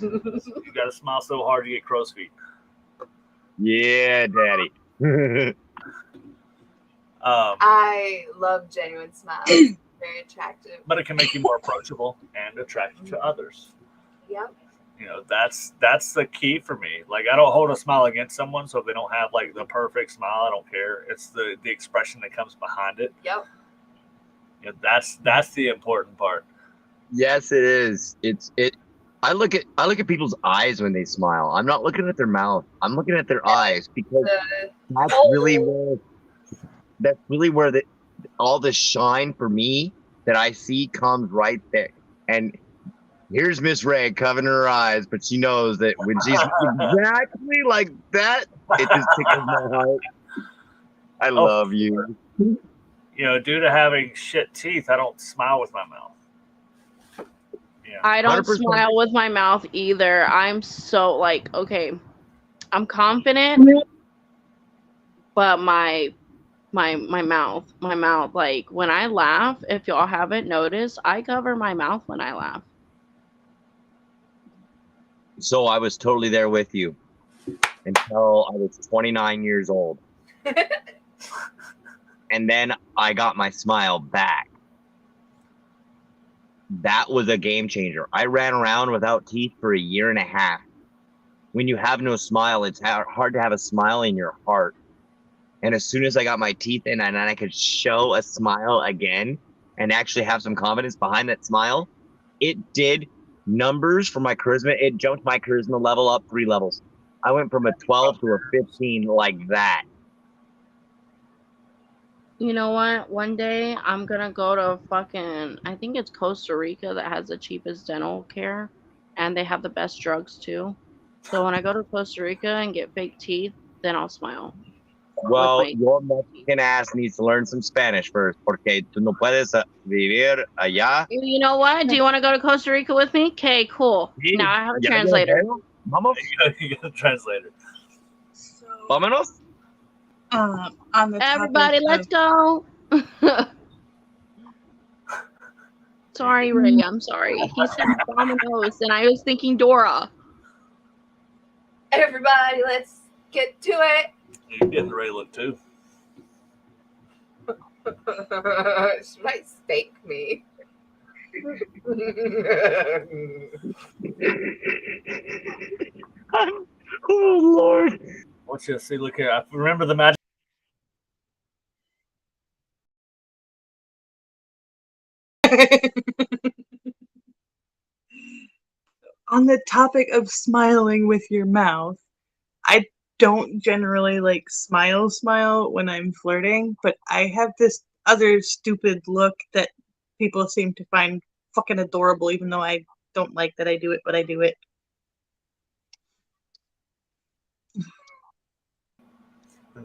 got to smile so hard you get crow's feet. Yeah, daddy. I love genuine smiles. Very attractive. But it can make you more approachable and attractive to others. Yep. That's the key for me. Like, I don't hold a smile against someone, so if they don't have like the perfect smile, I don't care. It's the expression that comes behind it. Yep. That's the important part. Yes, it is. I look at people's eyes when they smile. I'm not looking at their mouth. I'm looking at their eyes, because that's really where all the shine for me that I see comes right there. And here's Miss Ray covering her eyes, but she knows that when she's exactly like that, it just tickles my heart. I love you. Due to having shit teeth, I don't smile with my mouth. I don't 100%. Smile with my mouth either. I'm so okay, I'm confident, but my mouth, like when I laugh, if y'all haven't noticed, I cover my mouth when I laugh. So I was totally there with you until I was 29 years old. And then I got my smile back. That was a game changer. I ran around without teeth for 1.5 years. When you have no smile, it's hard to have a smile in your heart. And as soon as I got my teeth in and I could show a smile again and actually have some confidence behind that smile, it did numbers for my charisma. It jumped my charisma level up 3 levels. I went from a 12 to a 15 like that. You know what? One day I'm gonna go to fucking, I think it's Costa Rica that has the cheapest dental care, and they have the best drugs too. So when I go to Costa Rica and get fake teeth, then I'll smile. Well, your Mexican ass needs to learn some Spanish first, porque tú no puedes vivir allá. You know what? Do you want to go to Costa Rica with me? Okay, cool. Sí, Now I have a ya translator. veo. Vamos. You got a translator. So, Vámonos. on the Everybody, topic let's of, go. Sorry, Ray. I'm sorry. He said Domino's, and I was thinking Dora. Everybody, let's get to it. You're getting the Ray look too. She might stake me. Oh Lord! What's you see? Look here. I remember the magic. on the topic of smiling with your mouth, I don't generally like smile when I'm flirting, but I have this other stupid look that people seem to find fucking adorable, even though I don't like that I do it, but I do it.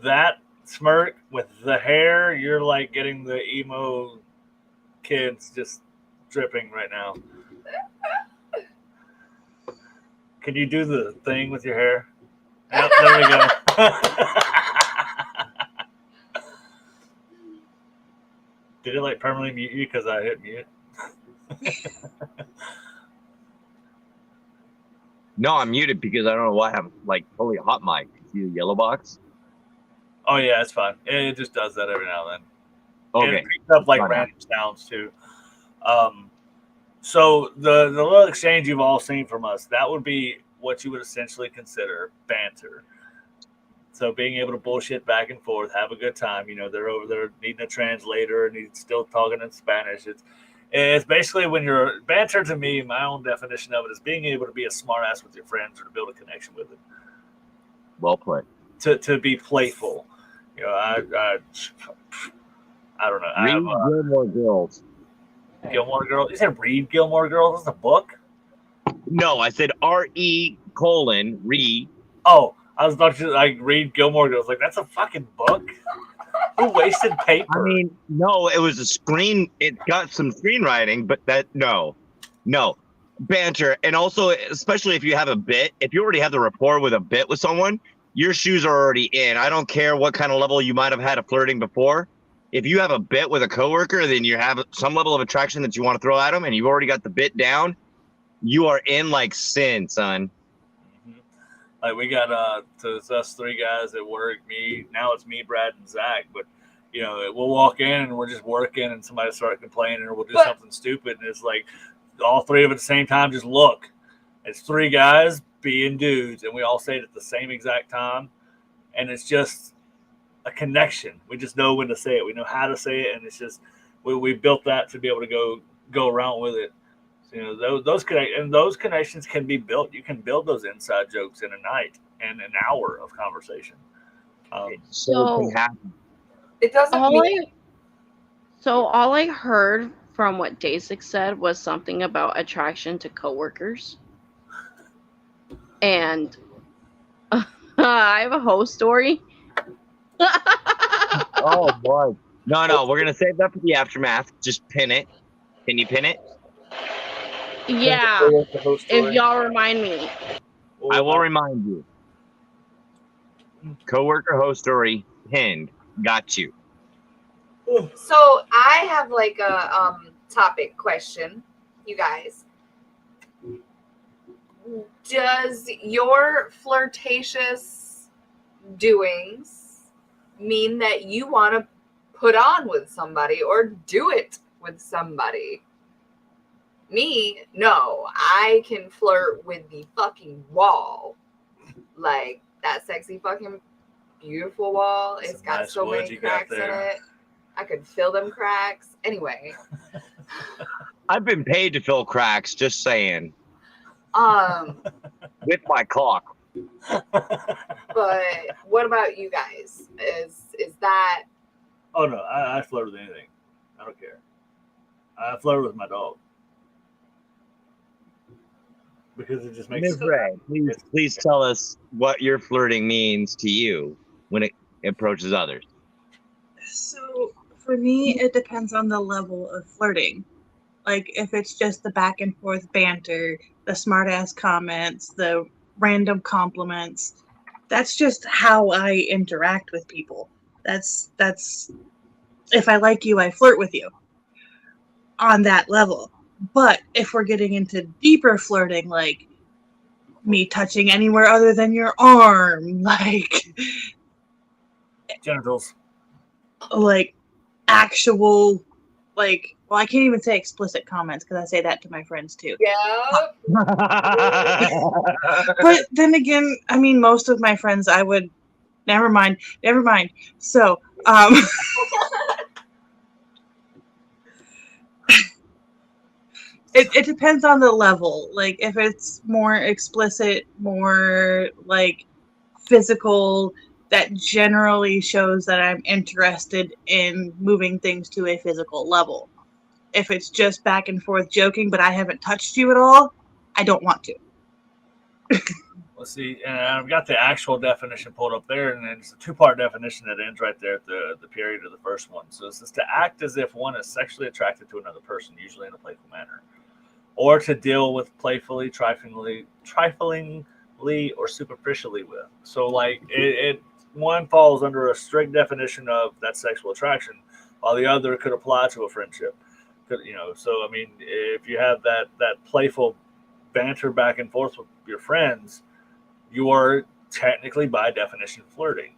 That smirk with the hair, you're like getting the emo kids just dripping right now. Can you do the thing with your hair? Yep, there we go. Did it like permanently mute you because I hit mute? No, I'm muted because I don't know why I'm like totally hot mic. See the yellow box? Oh yeah, it's fine. It just does that every now and then. Okay. It picks up like random sounds too. So the little exchange you've all seen from us, that would be what you would essentially consider banter. So being able to bullshit back and forth, have a good time. You know, they're over there needing a translator and he's still talking in Spanish. It's basically when you're banter to me, my own definition of it is being able to be a smart ass with your friends or to build a connection with it. Well put. To be playful. You know, I don't know. Read Gilmore Girls. Gilmore Girls? You said read Gilmore Girls? That's a book? No, I said read. Oh, I was about to like read Gilmore Girls. Like, that's a fucking book? Who wasted paper? I mean, no, it was a screen. It got some screenwriting, but no. Banter. And also, especially if you have a bit, if you already have the rapport with a bit with someone, your shoes are already in. I don't care what kind of level you might have had of flirting before. If you have a bit with a coworker, then you have some level of attraction that you want to throw at them, and you've already got the bit down, you are in like sin, son. Mm-hmm. Like we got it's us three guys at work. Now it's me, Brad, and Zach. But you know, we'll walk in and we're just working, and somebody start complaining, or we'll do something stupid, and it's like all three of us at the same time just look. It's three guys being dudes, and we all say it at the same exact time, and it's just a connection. We just know when to say it. We know how to say it, and it's just we built that to be able to go around with it. So, you know, those connections can be built. You can build those inside jokes in a night and an hour of conversation. So it doesn't mean. So all I heard from what Dasik said was something about attraction to coworkers, and I have a whole story. Oh boy. No, we're gonna save that for the aftermath. Just pin it. Can you pin it? Yeah. If y'all remind me. I will remind you. Coworker host story pinned. Got you. So I have like a topic question, you guys. Does your flirtatious doings mean that you want to put on with somebody or do it with somebody? Me, no. I can flirt with the fucking wall. Like that sexy fucking beautiful wall. It's got nice so many cracks in it. I could fill them cracks. Anyway. I've been paid to fill cracks, just saying. With my cock. But what about you guys? Is that? Oh no, I flirt with anything. I don't care. I flirt with my dog because it just makes Ms. Ray, please tell us what your flirting means to you when it approaches others. So for me, it depends on the level of flirting. Like if it's just the back and forth banter, the smart ass comments, the random compliments, that's just how I interact with people. That's if I like you, I flirt with you on that level. But if we're getting into deeper flirting, like me touching anywhere other than your arm, like genitals. Like actual, like, well, I can't even say explicit comments because I say that to my friends too. Yeah. But then again, I mean, most of my friends, I would. Never mind. So, it depends on the level. Like, if it's more explicit, more like physical, that generally shows that I'm interested in moving things to a physical level. If it's just back and forth joking, but I haven't touched you at all, I don't want to. Let's see, and I've got the actual definition pulled up there, and it's a two-part definition that ends right there at the period of the first one. So it says to act as if one is sexually attracted to another person, usually in a playful manner, or to deal with playfully, triflingly, or superficially with. So like it one falls under a strict definition of that sexual attraction, while the other could apply to a friendship. So I mean, if you have that playful banter back and forth with your friends, you are technically, by definition, flirting.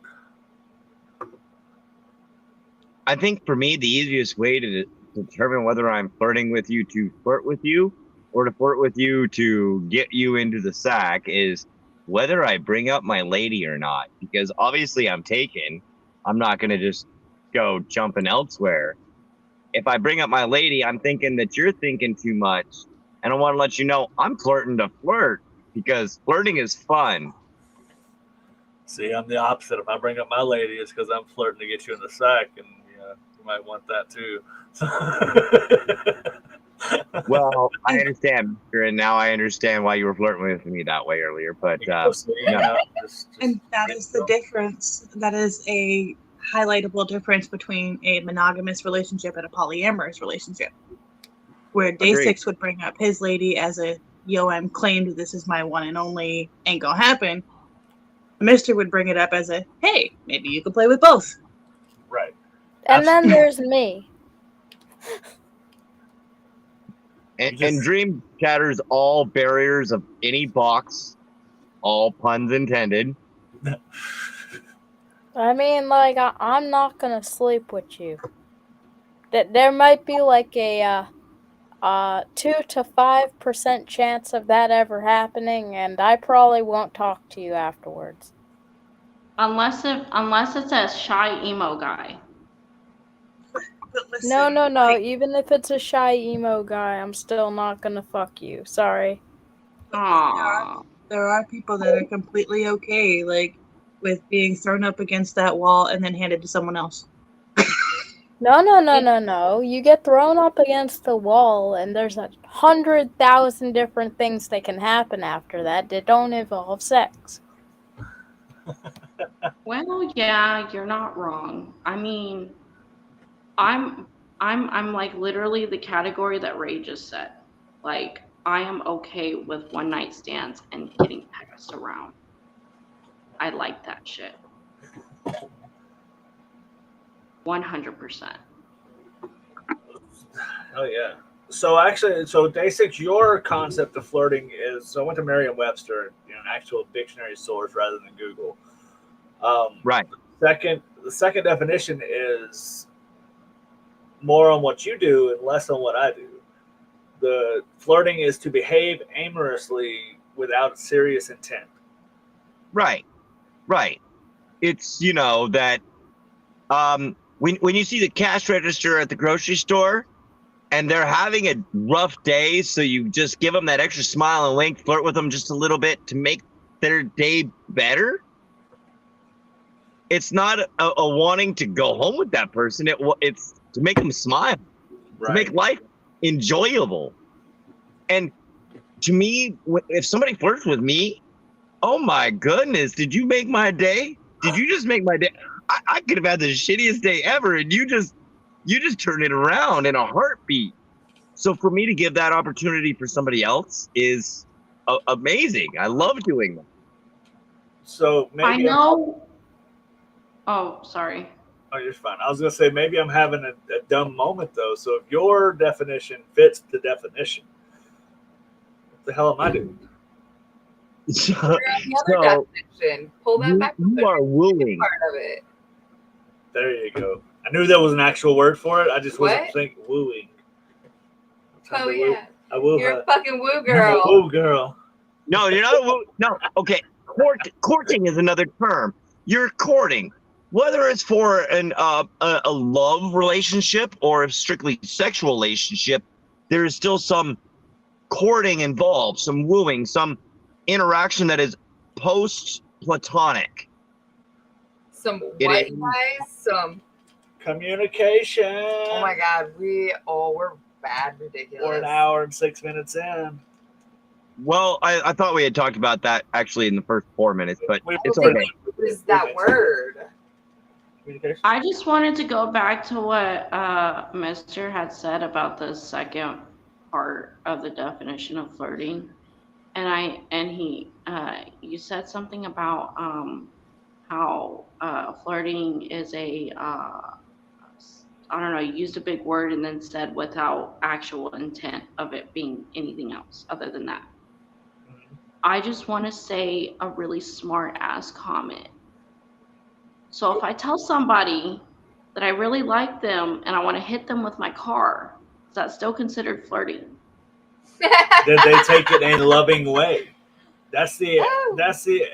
I think for me, the easiest way to determine whether I'm flirting with you to flirt with you or to flirt with you to get you into the sack is whether I bring up my lady or not. Because obviously I'm taken. I'm not going to just go jumping elsewhere. If I bring up my lady, I'm thinking that you're thinking too much. And I want to let you know I'm flirting to flirt because flirting is fun. See, I'm the opposite. If I bring up my lady, it's because I'm flirting to get you in the sack, and you might want that too. Well, I understand, and now I understand why you were flirting with me that way earlier. But and that is the difference. That is a highlightable difference between a monogamous relationship and a polyamorous relationship, where day Agreed. 6 would bring up his lady as a yo, I'm claimed, this is my one and only, ain't gonna happen. Mr. would bring it up as a hey, maybe you could play with both. Right. And then there's me. And Dream shatters all barriers of any box, all puns intended. I mean, like, I'm not gonna sleep with you. There might be like a 2 to 5% chance of that ever happening, and I probably won't talk to you afterwards. Unless it's a shy emo guy. Listen, No. Even if it's a shy emo guy, I'm still not gonna fuck you. Sorry. Aww. There are people that are completely okay, like, with being thrown up against that wall and then handed to someone else. No. You get thrown up against the wall, and there's 100,000 different things that can happen after that don't involve sex. Well, yeah, you're not wrong. I mean, I'm like literally the category that Ray just said. Like, I am okay with one night stands and getting passed around. I like that shit. 100%. Oh yeah. So actually, day 6, your concept of flirting is. So I went to Merriam-Webster, an actual dictionary source rather than Google. Right. The second definition is more on what you do and less on what I do. The flirting is to behave amorously without serious intent. Right. It's that when you see the cash register at the grocery store and they're having a rough day, so you just give them that extra smile and wink, flirt with them just a little bit to make their day better. It's not a wanting to go home with that person. It's to make them smile, to make life enjoyable. And to me, if somebody flirts with me, oh my goodness, did you make my day? Did you just make my day? I could have had the shittiest day ever, and you just turned it around in a heartbeat. So for me to give that opportunity for somebody else is amazing. I love doing that. So maybe I know. Oh, sorry. Oh, you're fine. I was gonna say maybe I'm having a dumb moment though. So if your definition fits the definition, what the hell am I doing? So, You're on the other definition. Pull that back. You are wooing. Part of it. There you go. I knew there was an actual word for it. I just wasn't What? thinking wooing. Oh yeah. I woo You're her. a fucking woo I'm a girl. woo girl. No, you're not. No, okay. Courting is another term. You're courting, whether it's for a love relationship or a strictly sexual relationship. There is still some courting involved, some wooing, some interaction that is post-platonic. Some It white is. guys. Some. Communication. Oh my God. We're bad, ridiculous. We're an hour and 6 minutes in. Well, I thought we had talked about that actually in the first 4 minutes, but it's I don't okay. think it was that word. Communication. I just wanted to go back to what Mr. had said about the second part of the definition of flirting, you said something about how flirting is I don't know, you used a big word and then said without actual intent of it being anything else other than that. I just want to say a really smart ass comment. So if I tell somebody that I really like them and I want to hit them with my car, is that still considered flirting? Did they take it in a loving way? That's the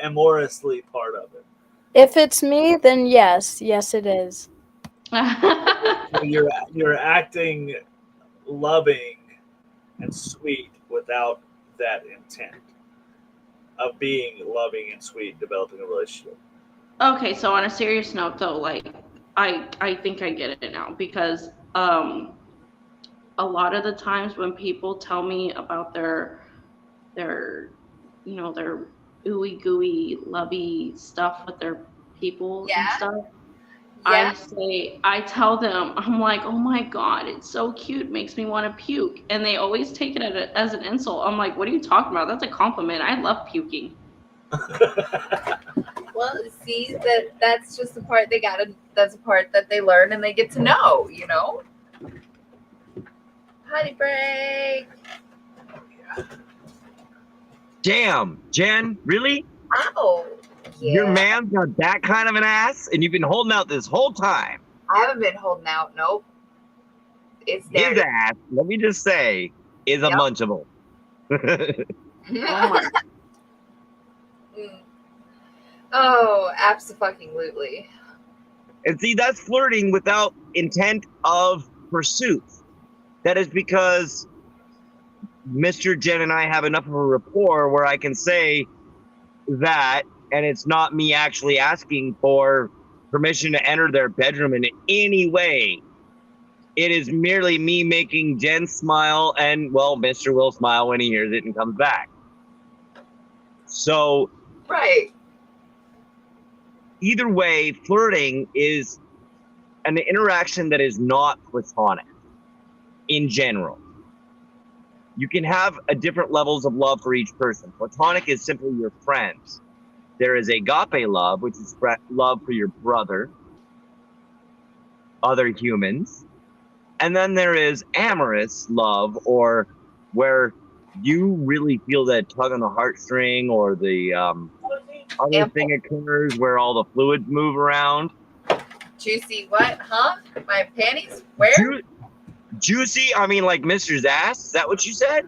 amorously part of it. If it's me, then yes, it is. So you're acting loving and sweet without that intent of being loving and sweet, developing a relationship. Okay, so on a serious note though, like I think I get it now, because a lot of the times when people tell me about their ooey gooey lovey stuff with their people and stuff, Yeah. I tell them, I'm like, oh my God, it's so cute, makes me want to puke. And they always take it as an insult. I'm like, what are you talking about? That's a compliment. I love puking. Well, see, that's just the part that's a part that they learn and they get to know, you know? Potty break. Damn, Jen, really? Ow. Yeah. Your man's got that kind of an ass, and you've been holding out this whole time. I haven't been holding out. Nope. It's there. His ass, let me just say, is a munchable. Oh, abso-fucking-lutely. And see, that's flirting without intent of pursuit. That is because Mr. Jen and I have enough of a rapport where I can say that, and it's not me actually asking for permission to enter their bedroom in any way. It is merely me making Jen smile, and, well, Mr. will smile when he hears it and comes back. So, Right. either way, flirting is an interaction that is not platonic in general. You can have a different levels of love for each person. Platonic is simply your friends. There is agape love, which is love for your brother, other humans. And then there is amorous love, or where you really feel that tug on the heartstring, or the other thing occurs where all the fluids move around. Juicy what? Huh? My panties? Where? Juicy? I mean, like Mr.'s ass? Is that what you said?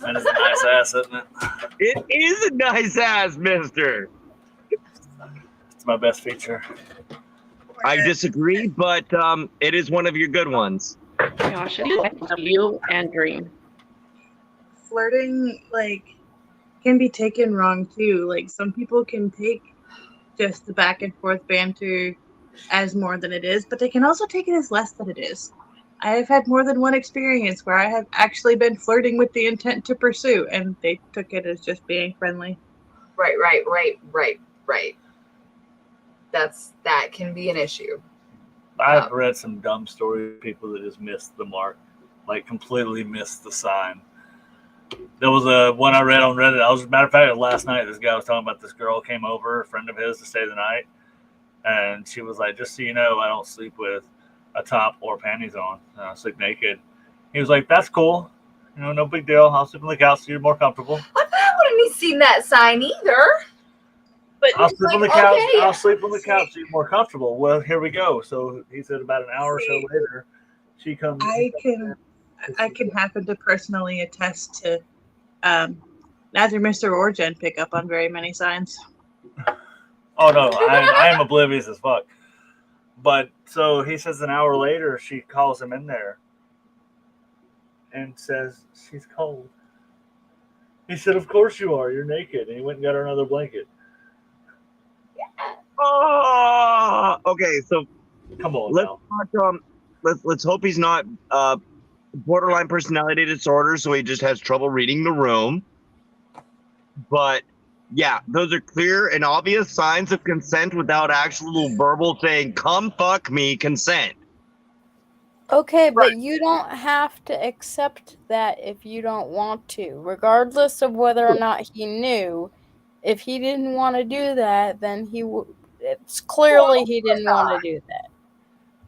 That is a nice ass, isn't it? It is a nice ass, mister. It's my best feature. I disagree, but it is one of your good ones. Gosh, you and Dream. Flirting, like, can be taken wrong too. Like some people can take just the back and forth banter as more than it is, but they can also take it as less than it is. I have had more than one experience where I have actually been flirting with the intent to pursue, and they took it as just being friendly. Right. That can be an issue. I've read some dumb stories of people that just missed the mark, like completely missed the sign. There was one I read on Reddit. Matter of fact, last night this guy was talking about this girl came over, a friend of his, to stay the night, and she was like, "Just so you know, I don't sleep with a top or panties on. I sleep naked." He was like, "That's cool. No big deal. I'll sleep on the couch so you're more comfortable." I wouldn't have seen that sign either. But I'll sleep on the couch. okay. I'll sleep on the couch so you're more comfortable. Well, here we go. So he said about an hour or so later, she comes. I can happen to personally attest to neither Mr. or Jen pick up on very many signs. Oh no, I am oblivious as fuck. But so he says an hour later, she calls him in there and says she's cold. He said, "Of course you are. You're naked." And he went and got her another blanket. Oh, okay. So come on. Let's hope he's not borderline personality disorder, so he just has trouble reading the room. But yeah, those are clear and obvious signs of consent without actual verbal saying, "Come fuck me," consent. Okay, but you don't have to accept that if you don't want to, regardless of whether or not he knew. If he didn't want to do that, then it's clearly he didn't want to do that.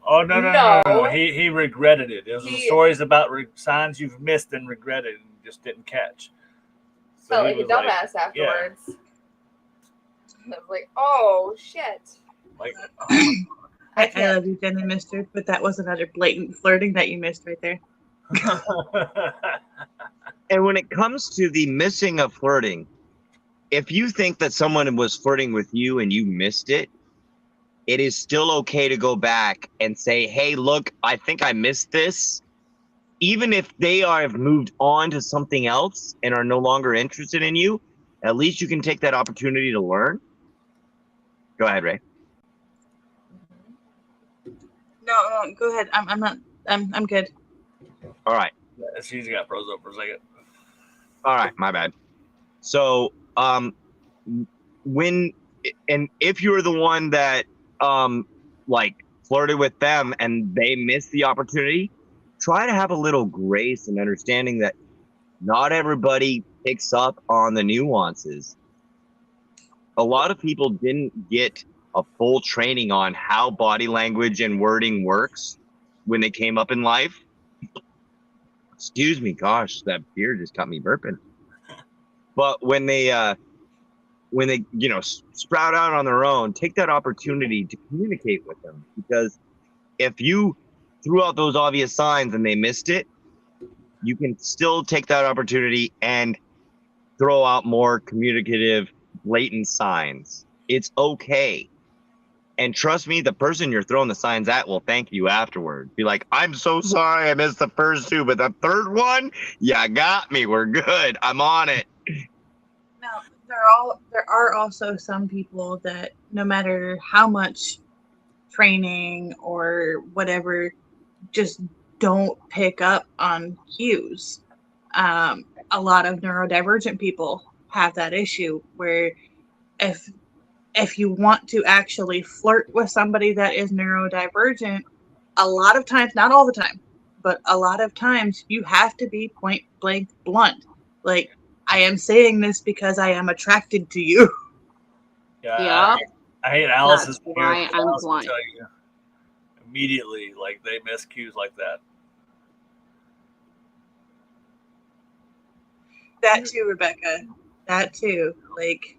Oh no! He regretted it. Those are stories about signs you've missed and regretted and just didn't catch. So felt like a dumbass afterwards. Yeah. I was like, "Oh shit!" Like, I love you, Jen and Mister, but that was another blatant flirting that you missed right there. And when it comes to the missing of flirting, if you think that someone was flirting with you and you missed it, it is still okay to go back and say, "Hey, look, I think I missed this." Even if they have moved on to something else and are no longer interested in you, at least you can take that opportunity to learn. Go ahead, Ray. No, go ahead. I'm good. All right. She's got froze up for a second. All right, my bad. So, if you're the one that flirted with them and they missed the opportunity, try to have a little grace and understanding that not everybody picks up on the nuances. A lot of people didn't get a full training on how body language and wording works when they came up in life. Excuse me, gosh, that beer just got me burping. But when they sprout out on their own, take that opportunity to communicate with them, because if you threw out those obvious signs and they missed it, you can still take that opportunity and throw out more communicative, blatant signs. It's okay. And trust me, the person you're throwing the signs at will thank you afterward. Be like, "I'm so sorry I missed the first two, but the third one, yeah, got me. We're good. I'm on it." Now, there are also some people that no matter how much training or whatever, just don't pick up on cues. A lot of neurodivergent people have that issue where if you want to actually flirt with somebody that is neurodivergent, a lot of times, not all the time, but a lot of times you have to be point blank blunt. Like, I am saying this because I am attracted to you. Yeah. I hate Alice's That's why I'm blunt. Tell you immediately, like they miss cues like that. That too, Rebecca. That too. Like,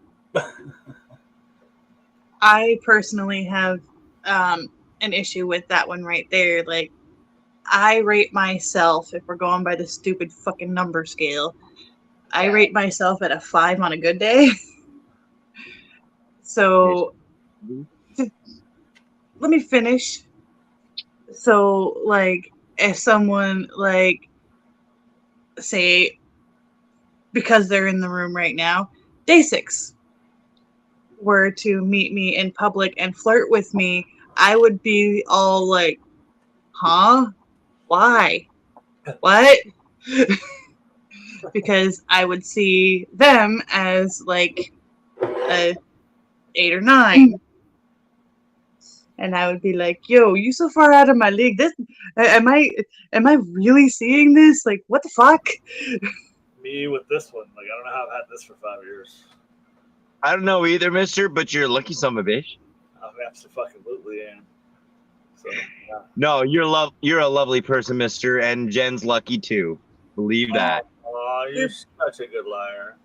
I personally have an issue with that one right there. Like, I rate myself, if we're going by the stupid fucking number scale, I rate myself at a 5 on a good day. So, let me finish. So, like, if someone, like, say, because they're in the room right now, day 6 were to meet me in public and flirt with me, I would be all like, huh? Why? What? Because I would see them as like a 8 or 9. And I would be like, yo, you so far out of my league. This am I really seeing this? Like, what the fuck? Me with this one. Like, I don't know how I've had this for 5 years. I don't know either, mister, but you're a lucky son of a bitch. I absolutely am. So, yeah. No, you're a lovely person, mister, and Jen's lucky too. Believe that. Oh, you're such a good liar.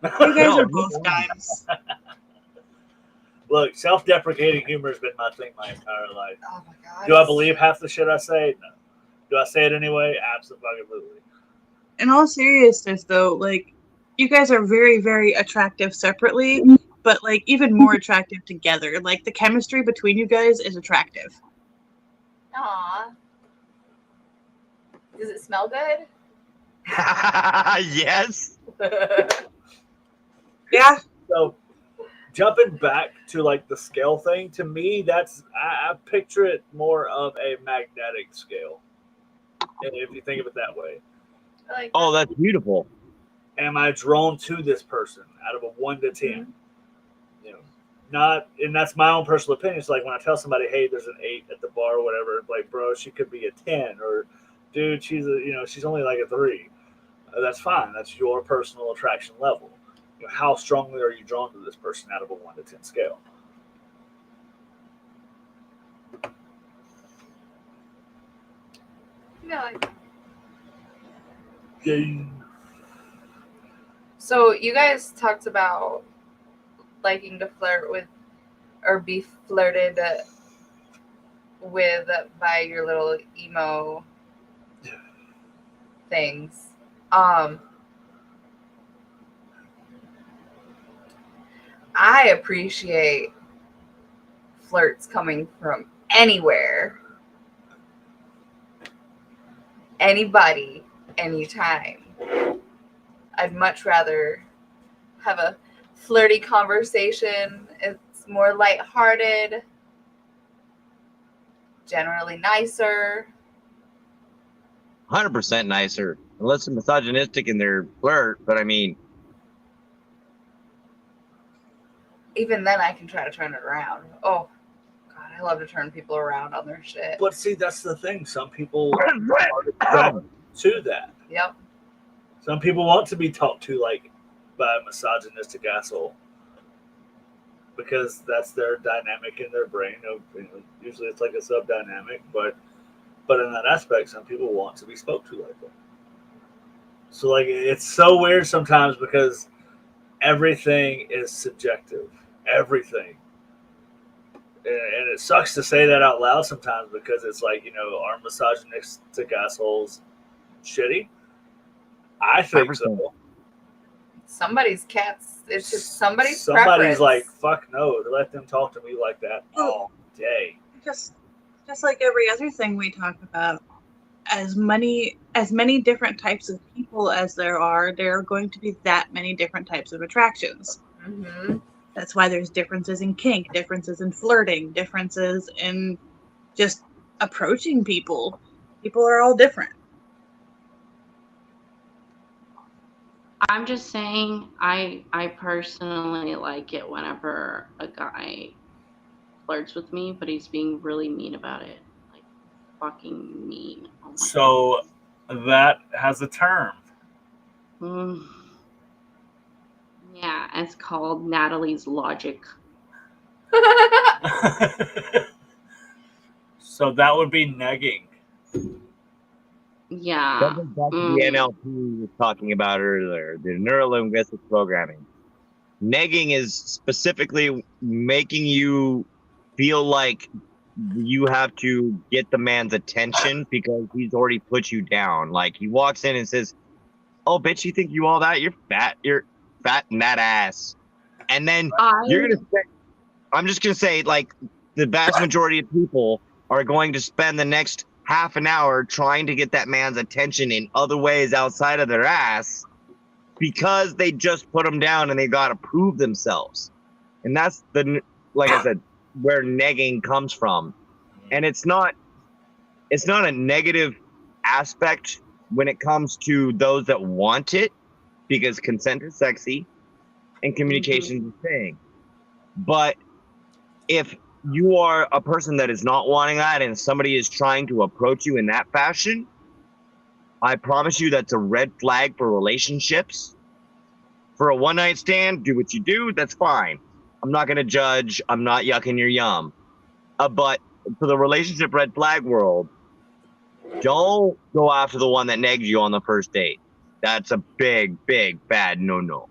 You guys are both dimes. Look, self-deprecating humor has been my thing my entire life. Oh my god. Do I believe half the shit I say? No. Do I say it anyway? Absolutely. In all seriousness, though, like, you guys are very, very attractive separately, but like even more attractive together. Like the chemistry between you guys is attractive. Aw. Does it smell good? Yes. Yeah. So, jumping back to like the scale thing, to me, that's I picture it more of a magnetic scale. And if you think of it that way, Like, Oh, that's beautiful. am I drawn to this person out of a 1 to 10? You know, not, and that's my own personal opinion. It's like when I tell somebody, hey, there's an 8 at the bar or whatever, like, bro, she could be a 10, or dude, she's only like a 3. That's fine. That's your personal attraction level. You know, how strongly are you drawn to this person out of a 1 to 10 scale? yeah, like, Yeah. so you guys talked about liking to flirt with or be flirted with by your little emo things. I appreciate flirts coming from anywhere, anybody, anytime. I'd much rather have a flirty conversation. It's more lighthearted, generally nicer. 100% nicer. Unless they're misogynistic in their flirt, but I mean, Even then, I can try to turn it around. Oh, God, I love to turn people around on their shit. But see, that's the thing. Some people are drawn to that. Yep. Some people want to be talked to like by a misogynistic asshole because that's their dynamic in their brain. Usually it's like a sub-dynamic, but in that aspect, some people want to be spoke to like that. So like it's so weird sometimes because everything is subjective. Everything. And it sucks to say that out loud sometimes because it's like, are misogynistic assholes shitty? I think 100%. so. Somebody's cats. It's just somebody's Somebody's preference. like, fuck no, to let them talk to me like that all day. Just like every other thing we talk about, as many different types of people as there are going to be that many different types of attractions. Mm-hmm. That's why there's differences in kink, differences in flirting, differences in just approaching people. People are all different. I'm just saying, I personally like it whenever a guy flirts with me, but he's being really mean about it. Like, fucking mean. Oh my So that has a term. God. Yeah, it's called Natalie's Logic. So that would be negging. Yeah. that goes back to the NLP we were talking about earlier, the neuro-linguistic programming. Negging is specifically making you feel like you have to get the man's attention because he's already put you down. Like he walks in and says, "Oh, bitch, you think you all that? You're fat in that ass." And then you're gonna say, I'm just gonna say, like, the vast majority of people are going to spend the next half an hour trying to get that man's attention in other ways outside of their ass. because they just put them down and they got to prove themselves. And that's like I said, where negging comes from. And it's not a negative aspect when it comes to those that want it, because consent is sexy and communication is a thing. But if you are a person that is not wanting that and somebody is trying to approach you in that fashion, I promise you that's a red flag for relationships. For a one-night stand, do what you do. That's fine. I'm not going to judge. I'm not yucking your yum. But for the relationship red flag world, don't go after the one that negged you on the first date. That's a big, big, bad no-no.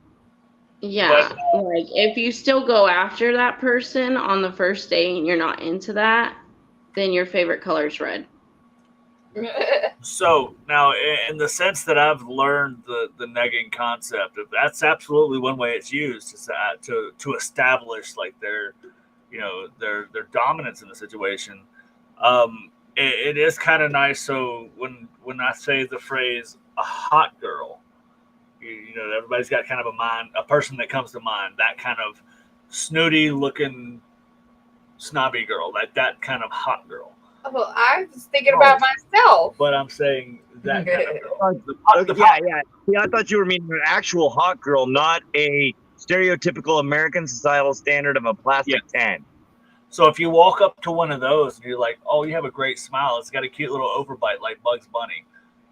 Yeah, like if you still go after that person on the first date and you're not into that, then your favorite color is red. So now, in the sense that I've learned the negging concept, that's absolutely one way it's used to establish like their dominance in the situation. It is kind of nice. So when I say the phrase "a hot girl," you know, everybody's got kind of a person that comes to mind. That kind of snooty looking, snobby girl, that kind of hot girl. Well, I was thinking about myself. But I'm saying that kind of girl. Yeah. See, I thought you were meaning an actual hot girl, not a stereotypical American societal standard of a plastic 10. So if you walk up to one of those and you're like, oh, you have a great smile. It's got a cute little overbite like Bugs Bunny.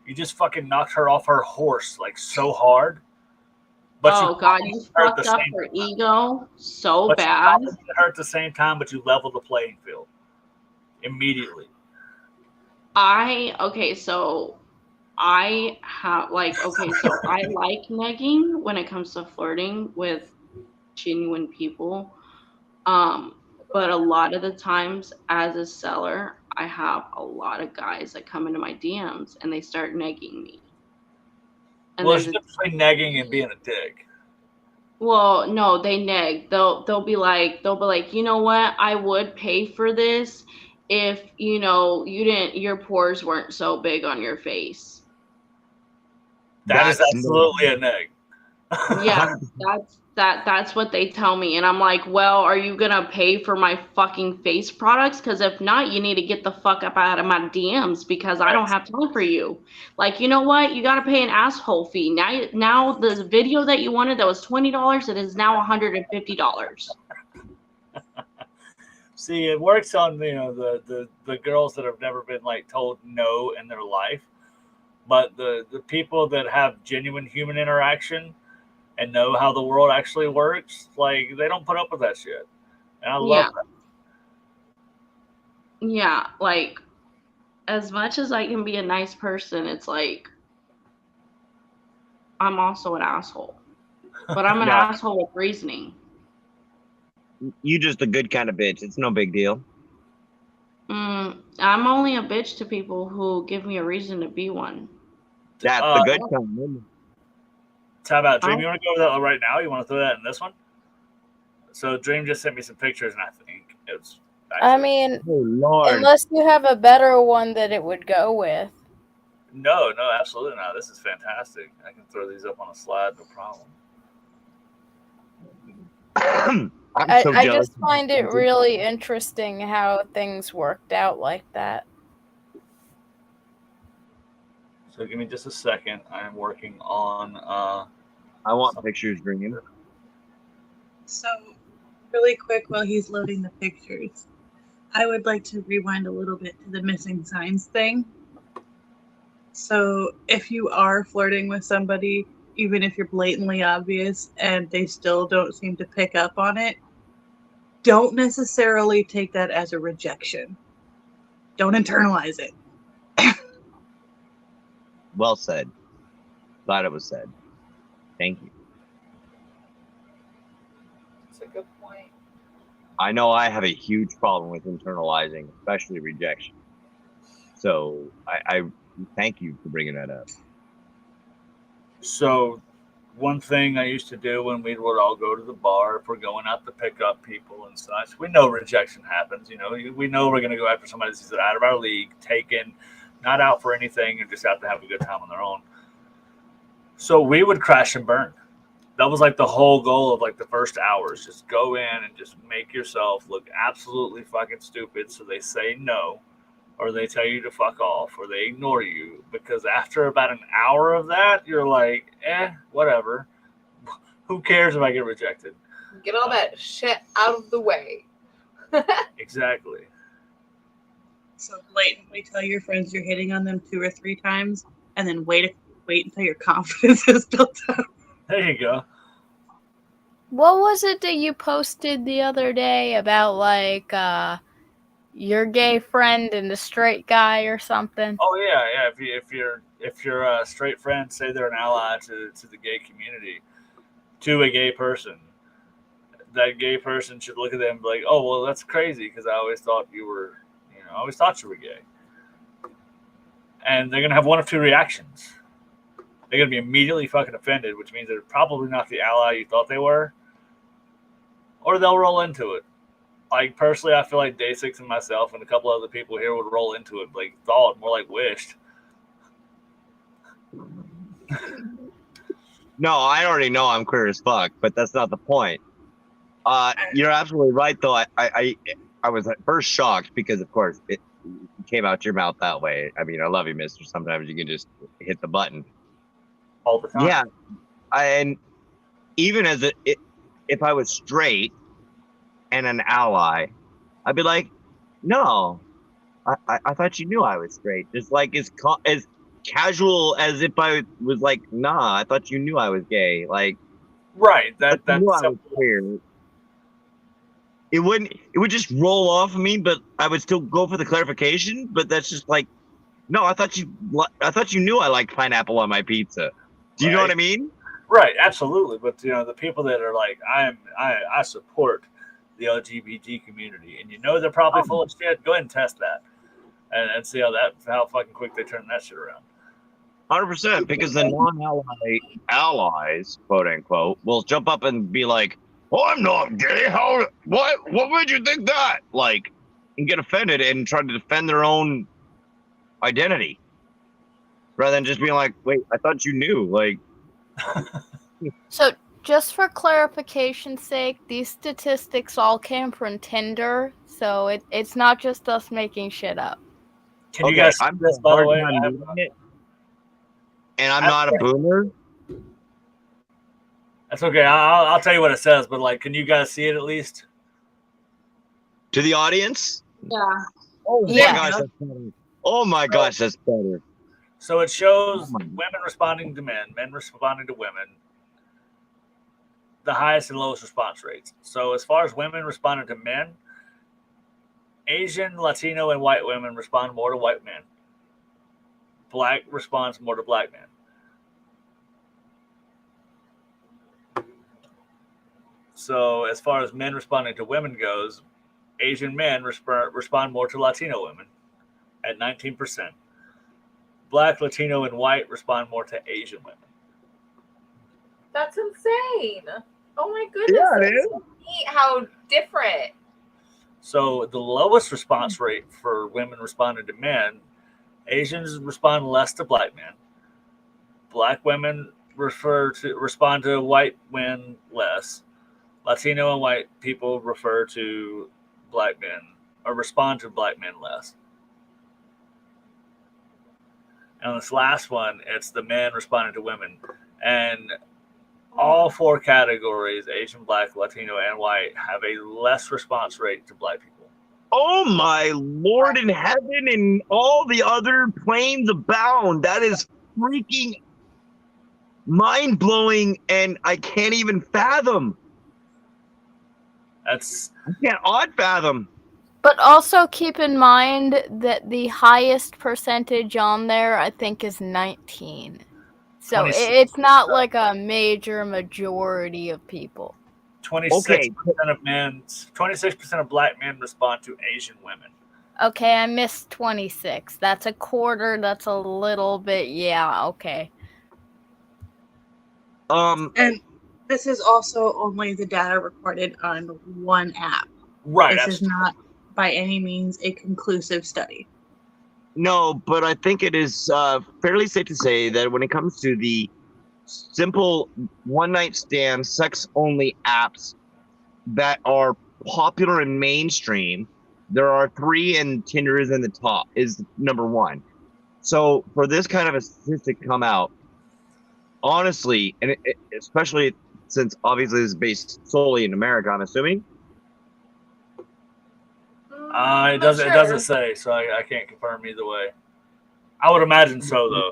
You just fucking knocked her off her horse like so hard. But you fucked up her ego so bad. You her at the same time, but you level the playing field immediately. I like negging when it comes to flirting with genuine people. But a lot of the times as a seller, I have a lot of guys that come into my DMs and they start negging me. And well, there's a difference between negging and being a dick. Well, no, they neg. They'll be like, you know what? I would pay for this if your pores weren't so big on your face. That's absolutely a neg. Yeah, that's what they tell me, and I'm like, well, are you gonna pay for my fucking face products? Because if not, you need to get the fuck up out of my DMs because I don't have time for you. Like, you know what? You gotta pay an asshole fee. Now the video that you wanted that was $20, it is now $150. See, it works on the girls that have never been like told no in their life, but the people that have genuine human interaction and know how the world actually works, like they don't put up with that shit, and I love that. Yeah, like as much as I can be a nice person, it's like I'm also an asshole, but I'm an asshole with reasoning. You just a good kind of bitch. It's no big deal. I'm only a bitch to people who give me a reason to be one. That's the good kind, isn't it? How about Dream? You want to go over that right now? You want to throw that in this one? So Dream just sent me some pictures, and I think it's. I mean, unless you have a better one that it would go with. No, absolutely not. This is fantastic. I can throw these up on a slide, no problem. I just find it really interesting how things worked out like that. So give me just a second. I am working on. I want pictures, Dream. So, really quick while he's loading the pictures, I would like to rewind a little bit to the missing signs thing. So, if you are flirting with somebody, even if you're blatantly obvious and they still don't seem to pick up on it, don't necessarily take that as a rejection. Don't internalize it. Well said. Glad it was said. Thank you. That's a good point. I know I have a huge problem with internalizing, especially rejection. So I thank you for bringing that up. So one thing I used to do when we would all go to the bar, if we're going out to pick up people and such, we know rejection happens. We know we're going to go after somebody that's out of our league, taken, not out for anything, and just out to have a good time on their own. So we would crash and burn. That was like the whole goal of like the first hours. Just go in and just make yourself look absolutely fucking stupid so they say no, or they tell you to fuck off, or they ignore you. Because after about an hour of that, you're like, whatever. Who cares if I get rejected? Get all that shit out of the way. Exactly. So blatantly tell your friends you're hitting on them 2 or 3 times, and then wait until your confidence is built up. There you go. What was it that you posted the other day about, like, your gay friend and the straight guy or something? Oh yeah. If your straight friends say they're an ally to the gay community, to a gay person, that gay person should look at them and be like, oh, well, that's crazy because I always thought you were, I always thought you were gay. And they're going to have one of two reactions. They're going to be immediately fucking offended, which means they're probably not the ally you thought they were. Or they'll roll into it. Like, personally, I feel like Day6 and myself and a couple other people here would roll into it. Like, thought, more like wished. No, I already know I'm queer as fuck, but that's not the point. You're absolutely right, though. I was at first shocked because, of course, it came out your mouth that way. I mean, I love you, mister. Sometimes you can just hit the button. All the time. Yeah. And even as if I was straight and an ally, I'd be like, no, I thought you knew I was straight. Just like as casual as if I was like, nah, I thought you knew I was gay. Like, right. That's I was queer. It would just roll off of me, but I would still go for the clarification. But that's just like, no, I thought you knew I liked pineapple on my pizza. Do you know what I mean? Right, absolutely. But the people that are like, I support the LGBT community, and they're probably full of shit. Go ahead and test that, and see how fucking quick they turn that shit around. 100%, because the non-ally allies, quote unquote, will jump up and be like, "Oh, I'm not gay. How? What made you think that?" Like, and get offended and try to defend their own identity, rather than just being like, "Wait, I thought you knew." Like, So, just for clarification's sake, these statistics all came from Tinder, so it's not just us making shit up. Can you guys see this, by the way? And I'm not a boomer. That's okay. I'll tell you what it says, but like, can you guys see it at least? To the audience? Yeah. Oh my Yeah. gosh, that's better. Oh my gosh, that's better. So it shows women responding to men responding to women, the highest and lowest response rates. So as far as women responding to men, Asian, Latino, and white women respond more to white men. Black responds more to black men. So as far as men responding to women goes, Asian men respond more to Latino women at 19%. Black, Latino, and white respond more to Asian women. That's insane. Oh my goodness. Yeah, it is. So neat how different. So the lowest response rate for women responding to men, Asians respond less to black men. Black women respond to white men less. Latino and white people refer to black men or respond to black men less. And this last one, it's the men responding to women. And all 4 categories, Asian, Black, Latino, and white, have a less response rate to black people. Oh my Lord in heaven and all the other planes abound. That is freaking mind-blowing, and I can't even fathom. I can't odd fathom. But also keep in mind that the highest percentage on there, I think, is 19. So 26. it's not like a major majority of people. 26% of men, 26% of black men respond to Asian women. Okay, I missed 26. That's a quarter. That's a little bit. Yeah, okay. And this is also only the data recorded on one app. Right. This is not by any means a conclusive study. No, but I think it is fairly safe to say that when it comes to the simple one-night stand, sex-only apps that are popular and mainstream. There are 3, and Tinder is in the top, is number 1. So for this kind of a statistic to come out, honestly, and especially since obviously this is based solely in America, I'm assuming. It doesn't say, so I can't confirm either way. I would imagine so, though.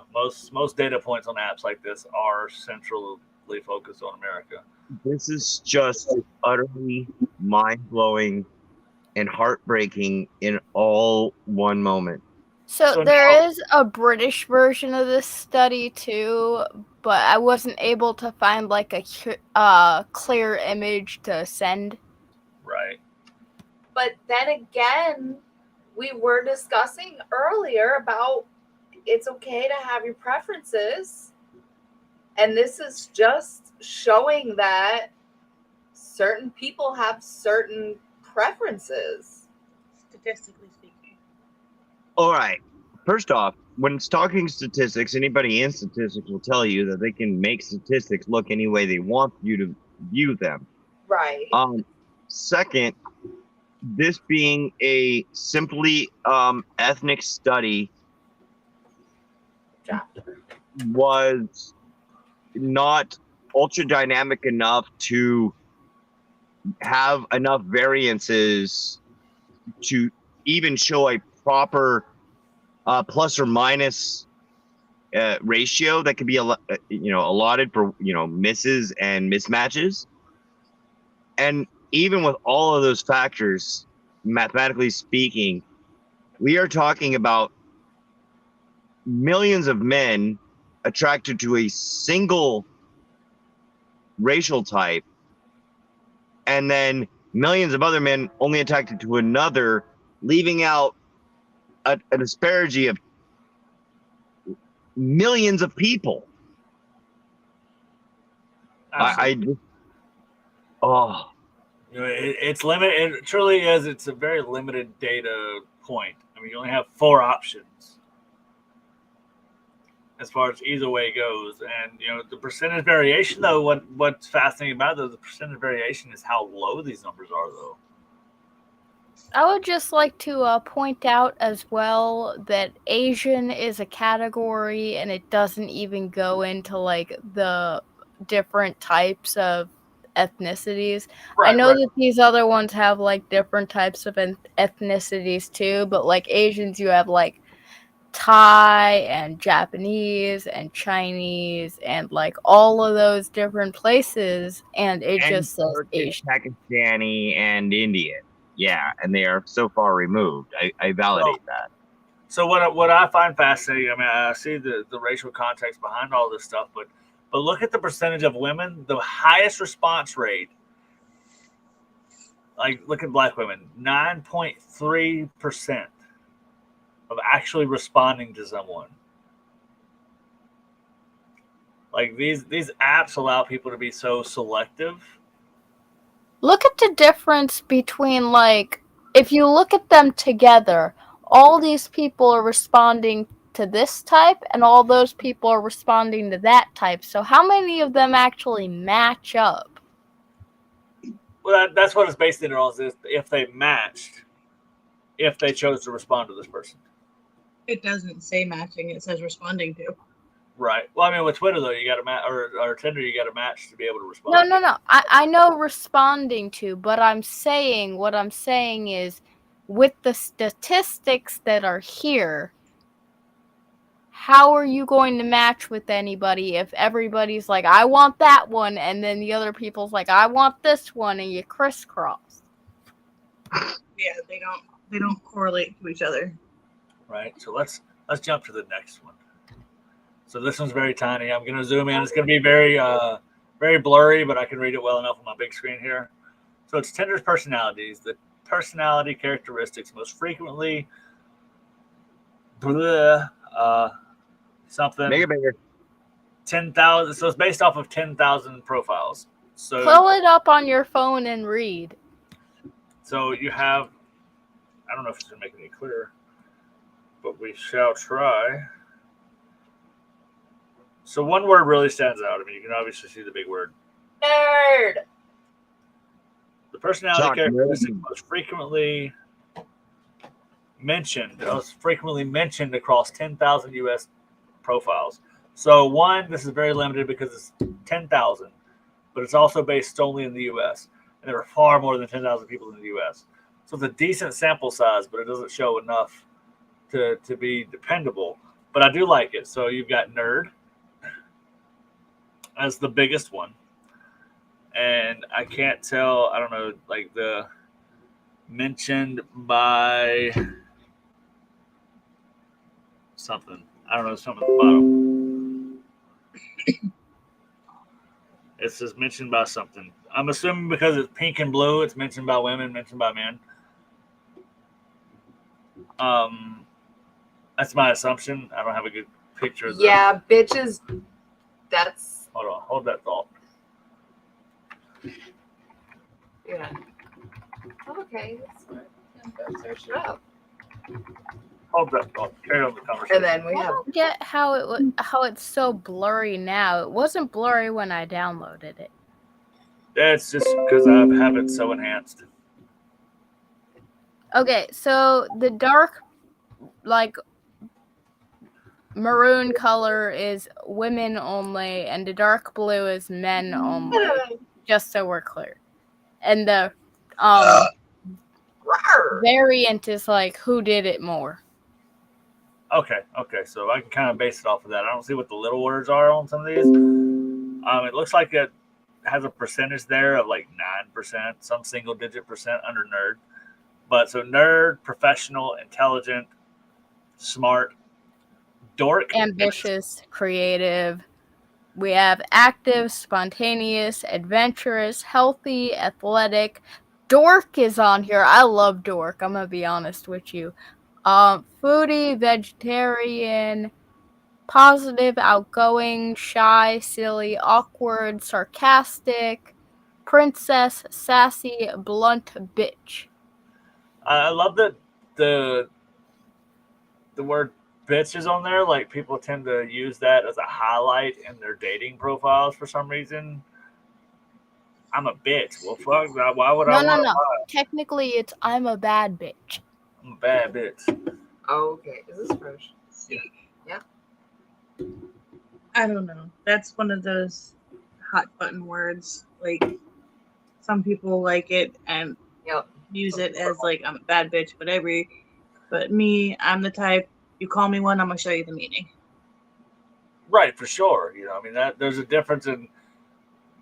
Most data points on apps like this are centrally focused on America. This is just utterly mind-blowing and heartbreaking in all one moment. So there is a British version of this study too, but I wasn't able to find like a clear image to send. Right. But then again, we were discussing earlier about it's okay to have your preferences. And this is just showing that certain people have certain preferences. Statistically speaking. All right. First off, when it's talking statistics, anybody in statistics will tell you that they can make statistics look any way they want you to view them. Right. Second, this being a simply ethnic study was not ultra dynamic enough to have enough variances to even show a proper plus or minus ratio that could be allotted for misses and mismatches. And even with all of those factors, mathematically speaking, we are talking about millions of men attracted to a single racial type, and then millions of other men only attracted to another, leaving out a disparity of millions of people. It's limited. It truly is. It's a very limited data point. I mean, you only have 4 options as far as either way goes, and the percentage variation. Though, what's fascinating about it, the percentage variation is how low these numbers are, though. I would just like to point out as well that Asian is a category, and it doesn't even go into like the different types of ethnicities. I know that these other ones have like different types of ethnicities too, but like Asians, you have like Thai and Japanese and Chinese and like all of those different places, and it just says Asian. Pakistani and Indian. Yeah, and they are so far removed. I validate that. So what I find fascinating, I mean, I see the racial context behind all this stuff, but look at the percentage of women. The highest response rate, like look at Black women, 9.3% of actually responding to someone. Like these apps allow people to be so selective. Look at the difference between, like, if you look at them together, all these people are responding to this type, and all those people are responding to that type. So how many of them actually match up? Well, that's what it's based in on, is if they matched, if they chose to respond to this person. It doesn't say matching, it says responding to. Right. Well, I mean, with Twitter, though, you got to match, or Tinder, you got to match to be able to respond. No. I know responding to, but what I'm saying is, with the statistics that are here, how are you going to match with anybody if everybody's like, I want that one, and then the other people's like, I want this one, and you crisscross? Yeah, they don't correlate to each other. Right. So let's jump to the next one. So this one's very tiny. I'm going to zoom in. It's going to be very, very blurry, but I can read it well enough on my big screen here. So it's Tinder's personalities. The personality characteristics most frequently. Something. Make it bigger. 10,000. So it's based off of 10,000 profiles. So pull it up on your phone and read. So you have. I don't know if it's going to make it any clearer, but we shall try. So one word really stands out. I mean, you can obviously see the big word. Nerd. The personality Talk characteristic nerdy. most frequently mentioned across 10,000 U.S. profiles. So one, this is very limited because it's 10,000, but it's also based only in the U.S. And there are far more than 10,000 people in the U.S. So it's a decent sample size, but it doesn't show enough to be dependable. But I do like it. So you've got nerd as the biggest one. And I can't tell, I don't know, like the mentioned by something. I don't know, something at the bottom. It says mentioned by something. I'm assuming because it's pink and blue, it's mentioned by women, mentioned by men. That's my assumption. I don't have a good picture of that. Yeah, bitches. That's. Hold on, hold that thought. Yeah. Okay. Go search it up. Hold that thought. Carry on the conversation. And then we I have. don't get how it's so blurry now. It wasn't blurry when I downloaded it. That's just because I have it so enhanced. Okay, so the dark, like, maroon color is women only, and the dark blue is men only. Just so we're clear. And the variant is like who did it more. Okay. So I can kind of base it off of that. I don't see what the little words are on some of these. It looks like it has a percentage there of like 9%, some single digit percent under nerd. But so nerd, professional, intelligent, smart, dork, Ambitious, creative. We have active, spontaneous, adventurous, healthy, athletic. Dork is on here. I love dork. I'm gonna be honest with you. Foodie, vegetarian, positive, outgoing, shy, silly, awkward, sarcastic, princess, sassy, blunt, bitch. I love that the word bitch is on there. Like people tend to use that as a highlight in their dating profiles for some reason. I'm a bitch. Well, fuck. Why would I want to? No. Technically, it's I'm a bad bitch. I'm a bad bitch. Okay. Is this fresh? Yeah. I don't know. That's one of those hot button words. Like some people like it and use it as like I'm a bad bitch, whatever. But me, I'm the type. You call me one, I'm gonna show you the meaning. Right, for sure. You know, I mean that there's a difference in.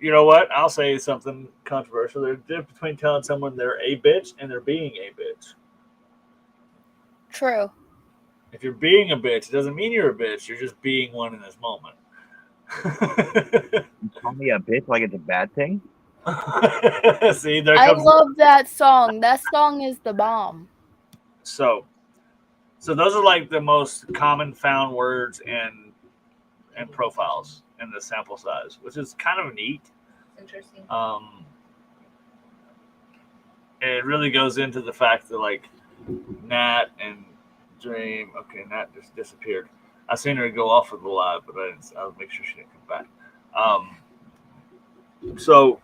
You know what? I'll say something controversial. There's a difference between telling someone they're a bitch and they're being a bitch. True. If you're being a bitch, it doesn't mean you're a bitch. You're just being one in this moment. You call me a bitch like it's a bad thing? See, there I comes. love that song. That song is the bomb. So those are like the most common found words in profiles in the sample size, which is kind of neat. Interesting. It really goes into the fact that like Nat and Dream. Okay, Nat just disappeared. I seen her go off of the live, but I'll make sure she didn't come back. So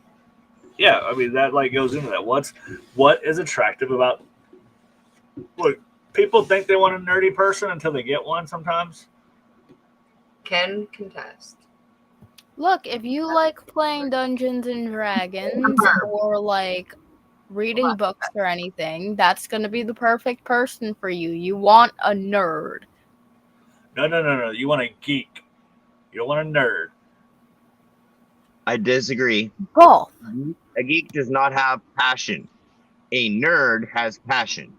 yeah, I mean that like goes into that. What is attractive about? Look, people think they want a nerdy person until they get one. Sometimes. Can contest. Look, if you like playing Dungeons and Dragons or like reading books or anything, that's going to be the perfect person for you. You want a nerd. No. You want a geek. You don't want a nerd. I disagree. Both. A geek does not have passion. A nerd has passion.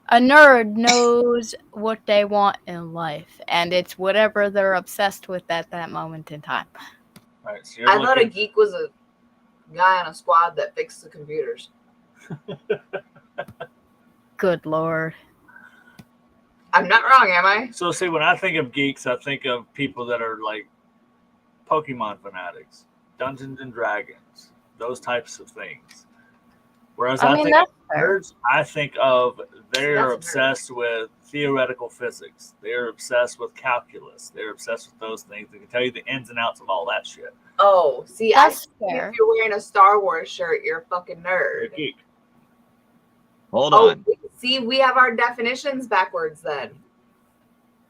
A nerd knows what they want in life, and it's whatever they're obsessed with at that moment in time. All right, so I thought a geek was a guy on a squad that fixed the computers. Good Lord. I'm not wrong, am I? So see, when I think of geeks, I think of people that are like Pokemon fanatics, Dungeons and Dragons, those types of things. Whereas I I mean, think that's of fair. nerds, I think of they're That's a nerd. obsessed with theoretical physics. They're obsessed with calculus. They're obsessed with those things. They can tell you the ins and outs of all that shit. Oh, see, That's think fair. if you're wearing a Star Wars shirt, you're a fucking They're a nerd. geek. Hold Oh, on. see, we have our definitions backwards then.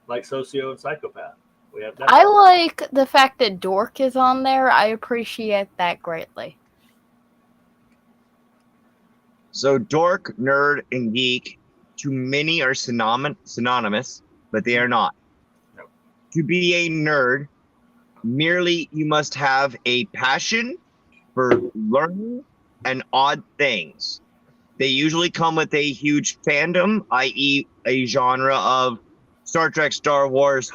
Like socio and psychopath. We have that. I like the fact that dork is on there. I appreciate that greatly. So dork, nerd, and geek, to many are synonymous, but they are not. No. To be a nerd, merely you must have a passion for learning and odd things. They usually come with a huge fandom, i.e. a genre of Star Trek, Star Wars,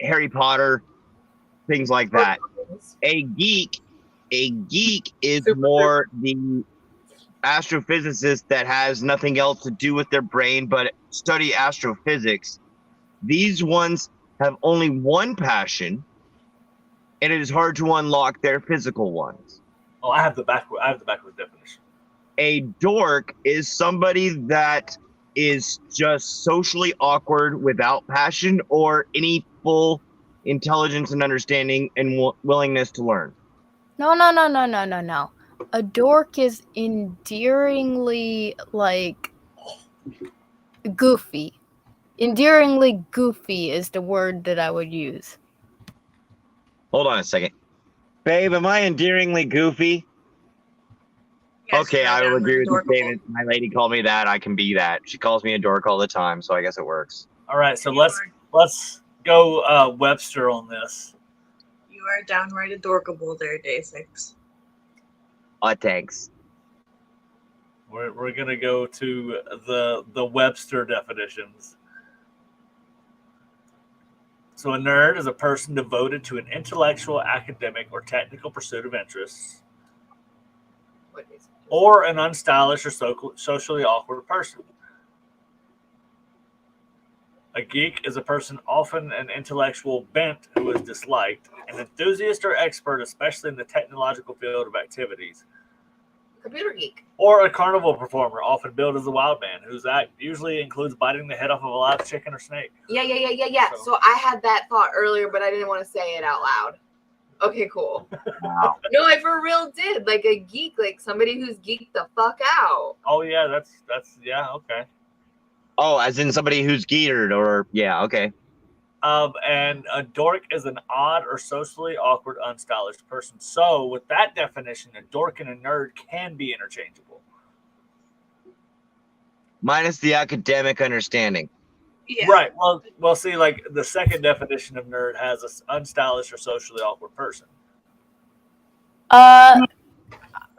Harry Potter, things like that. A geek is more the astrophysicist that has nothing else to do with their brain but study astrophysics. These ones have only one passion, and it is hard to unlock their physical ones. Oh, I have the backward definition. A dork is somebody that is just socially awkward without passion or any full intelligence and understanding and willingness to learn. No. A dork is endearingly, like, goofy. Endearingly goofy is the word that I would use. Hold on a second. Babe, am I endearingly goofy? Yes, Okay, you're I will down agree with the adorable. statement. My lady called me that. I can be that. She calls me a dork all the time, so I guess it works. All right, so You let's go Webster on this. You are downright adorable there, Day 6. Thanks. We're gonna go to the Webster definitions. So a nerd is a person devoted to an intellectual, academic, or technical pursuit of interests, What is it? or an unstylish or socially awkward person. A geek is a person often an intellectual bent who is disliked, an enthusiast or expert, especially in the technological field of activities, Computer geek. or a carnival performer, often billed as a wild man, whose act usually includes biting the head off of a live chicken or snake. Yeah. So I had that thought earlier, but I didn't want to say it out loud. Okay, cool. Wow. No, I for real did. Like a geek, like somebody who's geeked the fuck out. Oh yeah, that's yeah, okay. Oh, as in somebody who's geared, or yeah, okay. And a dork is an odd or socially awkward, unstylish person. So, with that definition, a dork and a nerd can be interchangeable. Minus the academic understanding. Yeah. Right. Well, see, like the second definition of nerd has an unstylish or socially awkward person.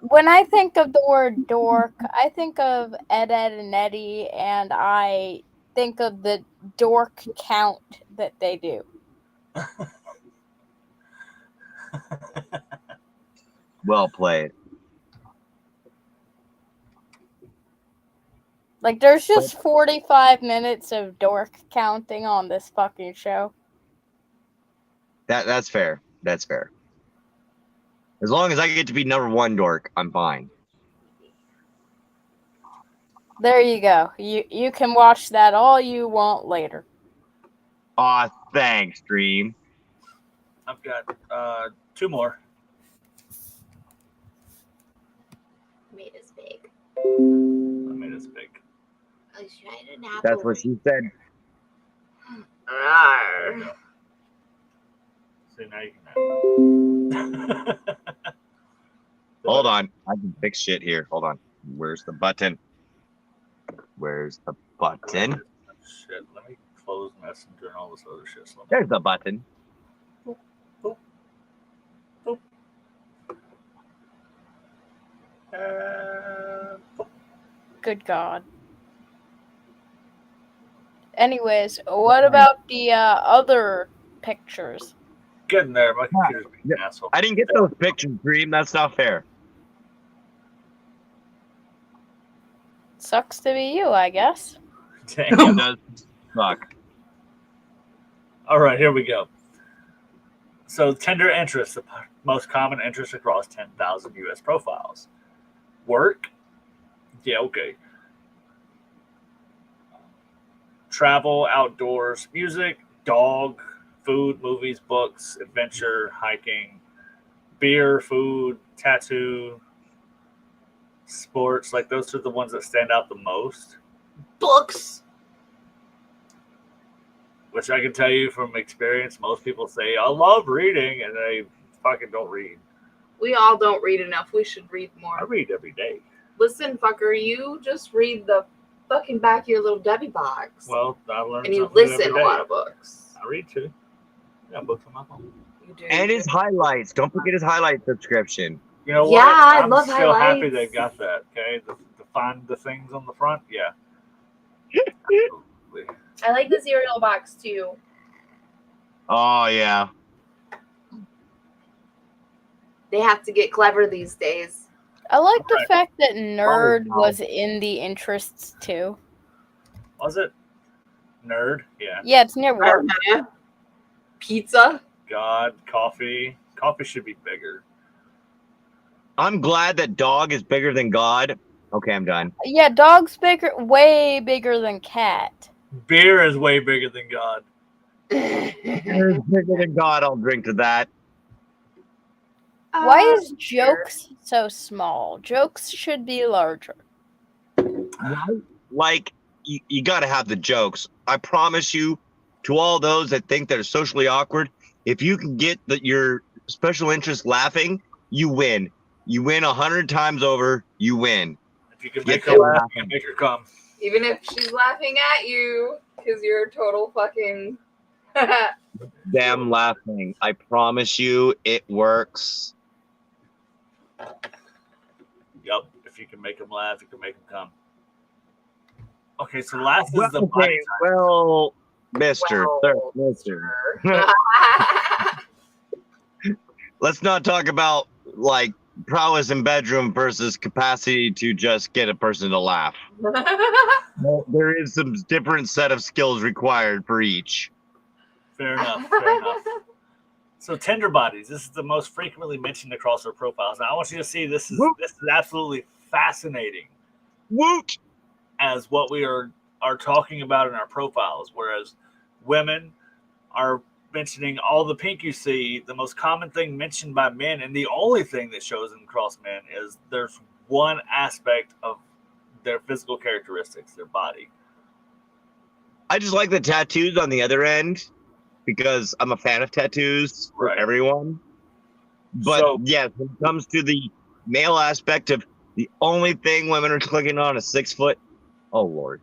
When I think of the word dork, I think of Ed, and Eddie, and I think of the dork count that they do. Well played. Like, there's just 45 minutes of dork counting on this fucking show. That's fair. That's fair. As long as I get to be number one dork, I'm fine. There you go. You can watch that all you want later. Aw, thanks, Dream. I've got 2 more. Made us big. I made us big. I was trying to nap. That's what she said. Rawr. See, now you can. Hold on. I can fix shit here. Hold on. Where's the button? Where's the button? Shit, let me close Messenger and all this other shit. So There's the button. Good God. Anyways, what about the other pictures? Get in there, my computer's being an asshole. I didn't get those pictures, Dream. That's not fair. Sucks to be you, I guess. Dang. It does suck. All right, here we go. So, tender interest, the most common interest across 10,000 U.S. profiles. Work? Yeah, okay. Travel, outdoors, music, dog, food, movies, books, adventure, hiking, beer, food, tattoo, sports. Like those are the ones that stand out the most. Books. Which I can tell you from experience, most people say, I love reading, and they fucking don't read. We all don't read enough. We should read more. I read every day. Listen, fucker, you just read the fucking back of your little Debbie box. Well, I learned and you something new listen every a day. lot of books. I read too. I got books on my phone. You do. And his highlights. Don't forget his highlight subscription. You know what? Yeah, I I'm love still happy highlights. they got that. Okay, the find the things on the front. Yeah. Absolutely. I like the cereal box too. Oh, yeah. They have to get clever these days. I like the Right. fact that nerd wow. was in the interests too. Was it nerd? Yeah. Yeah, it's near work. Pizza. God, coffee. Coffee should be bigger. I'm glad that dog is bigger than God. Okay, I'm done. Yeah, dog's bigger, way bigger than cat. Beer is way bigger than God. Bigger than God, I'll drink to that. Why is jokes so small? Jokes should be larger. Right? Like, you got to have the jokes. I promise you, to all those that think they're socially awkward, if you can get your special interest laughing, you win. You win 100 times over, you win. If you can Get make her them laugh, you laughing. can make her come. Even if she's laughing at you because you're a total fucking. Them laughing. I promise you, it works. Yep. If you can make them laugh, you can make them come. Okay, so last is the body Okay, type. well, Mister, Well, Mister. Sure. Let's not talk about like prowess in bedroom versus capacity to just get a person to laugh. Well, there is some different set of skills required for each. Fair enough. Fair enough. So Tinder bodies. This is the most frequently mentioned across our profiles. Now I want you to see this is absolutely fascinating Woot! as what we are talking about in our profiles. Whereas women are mentioning all the pink you see, the most common thing mentioned by men, and the only thing that shows in across men is there's one aspect of their physical characteristics, their body. I just like the tattoos on the other end because I'm a fan of tattoos for Right. everyone. But So- yes, when it comes to the male aspect of the only thing women are clicking on is 6 foot. Oh Lord.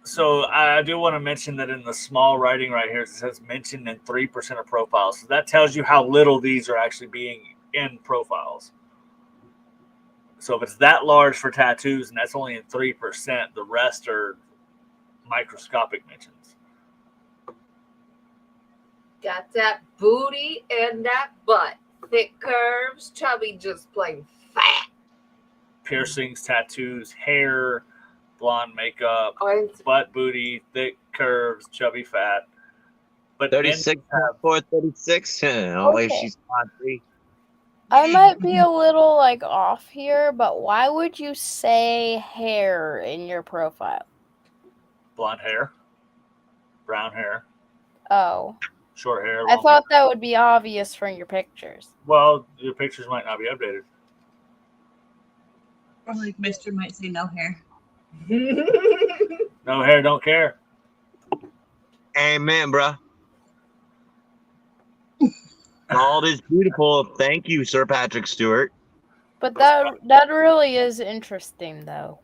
So I do want to mention that in the small writing right here, it says mentioned in 3% of profiles. So that tells you how little these are actually being in profiles. So if it's that large for tattoos and that's only in 3%, the rest are microscopic mentions. Got that booty and that butt. Thick curves, chubby, just plain fat. Piercings, tattoos, hair, blonde makeup, Oh, butt, booty, thick curves, chubby, fat. But men 36 have 436. Oh, if Okay. she's not free. I might be a little like off here, but why would you say hair in your profile? blonde hair, brown hair, Oh, short hair. I long thought hair. that would be obvious from your pictures. Well, your pictures might not be updated. Or like Mister might say no hair. No hair, don't care. Amen, bruh. Bald is beautiful. Thank you, Sir Patrick Stewart. But that really is interesting, though.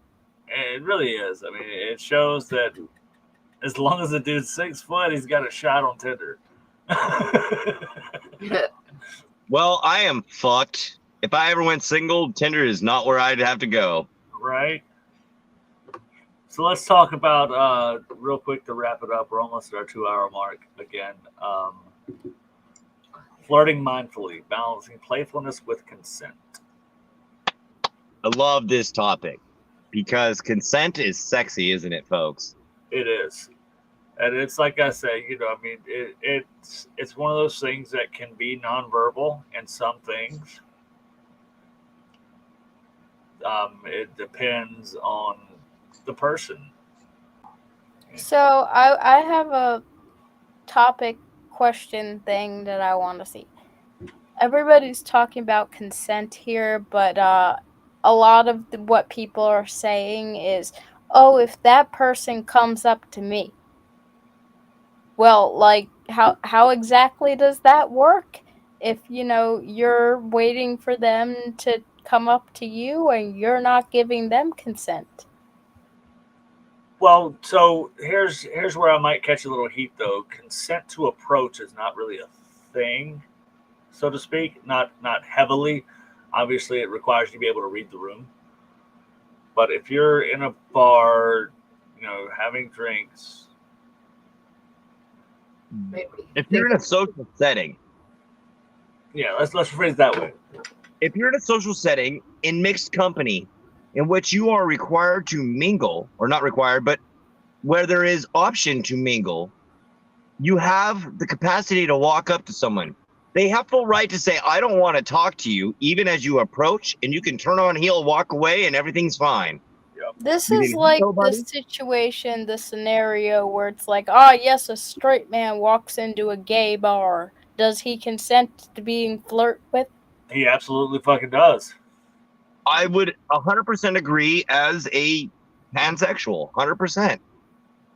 It really is. I mean, it shows that as long as the dude's 6 foot, he's got a shot on Tinder. Well, I am fucked. If I ever went single, Tinder is not where I'd have to go. Right? So let's talk about, real quick to wrap it up. We're almost at our 2-hour mark again. Flirting mindfully, balancing playfulness with consent. I love this topic because consent is sexy, isn't it, folks? It is. And it's like I say, I mean, it's one of those things that can be nonverbal in some things. It depends on the person. So I have a topic question thing that I want to see. Everybody's talking about consent here, but a lot of what people are saying is, oh, if that person comes up to me. Well, like, how exactly does that work? If, you're waiting for them to come up to you and you're not giving them consent. Well, so here's where I might catch a little heat, though. Consent to approach is not really a thing, so to speak. Not heavily. Obviously, it requires you to be able to read the room. But if you're in a bar, having drinks. If you're in a social setting. Yeah, let's phrase that way. If you're in a social setting in mixed company in which you are required to mingle, or not required, but where there is option to mingle, you have the capacity to walk up to someone. They have full right to say, I don't want to talk to you, even as you approach, and you can turn on heel, walk away, and everything's fine. This You is didn't like know, the buddy? situation, the scenario where it's like, oh, yes, a straight man walks into a gay bar. Does he consent to being flirted with? He absolutely fucking does. I would 100% agree as a pansexual, 100%.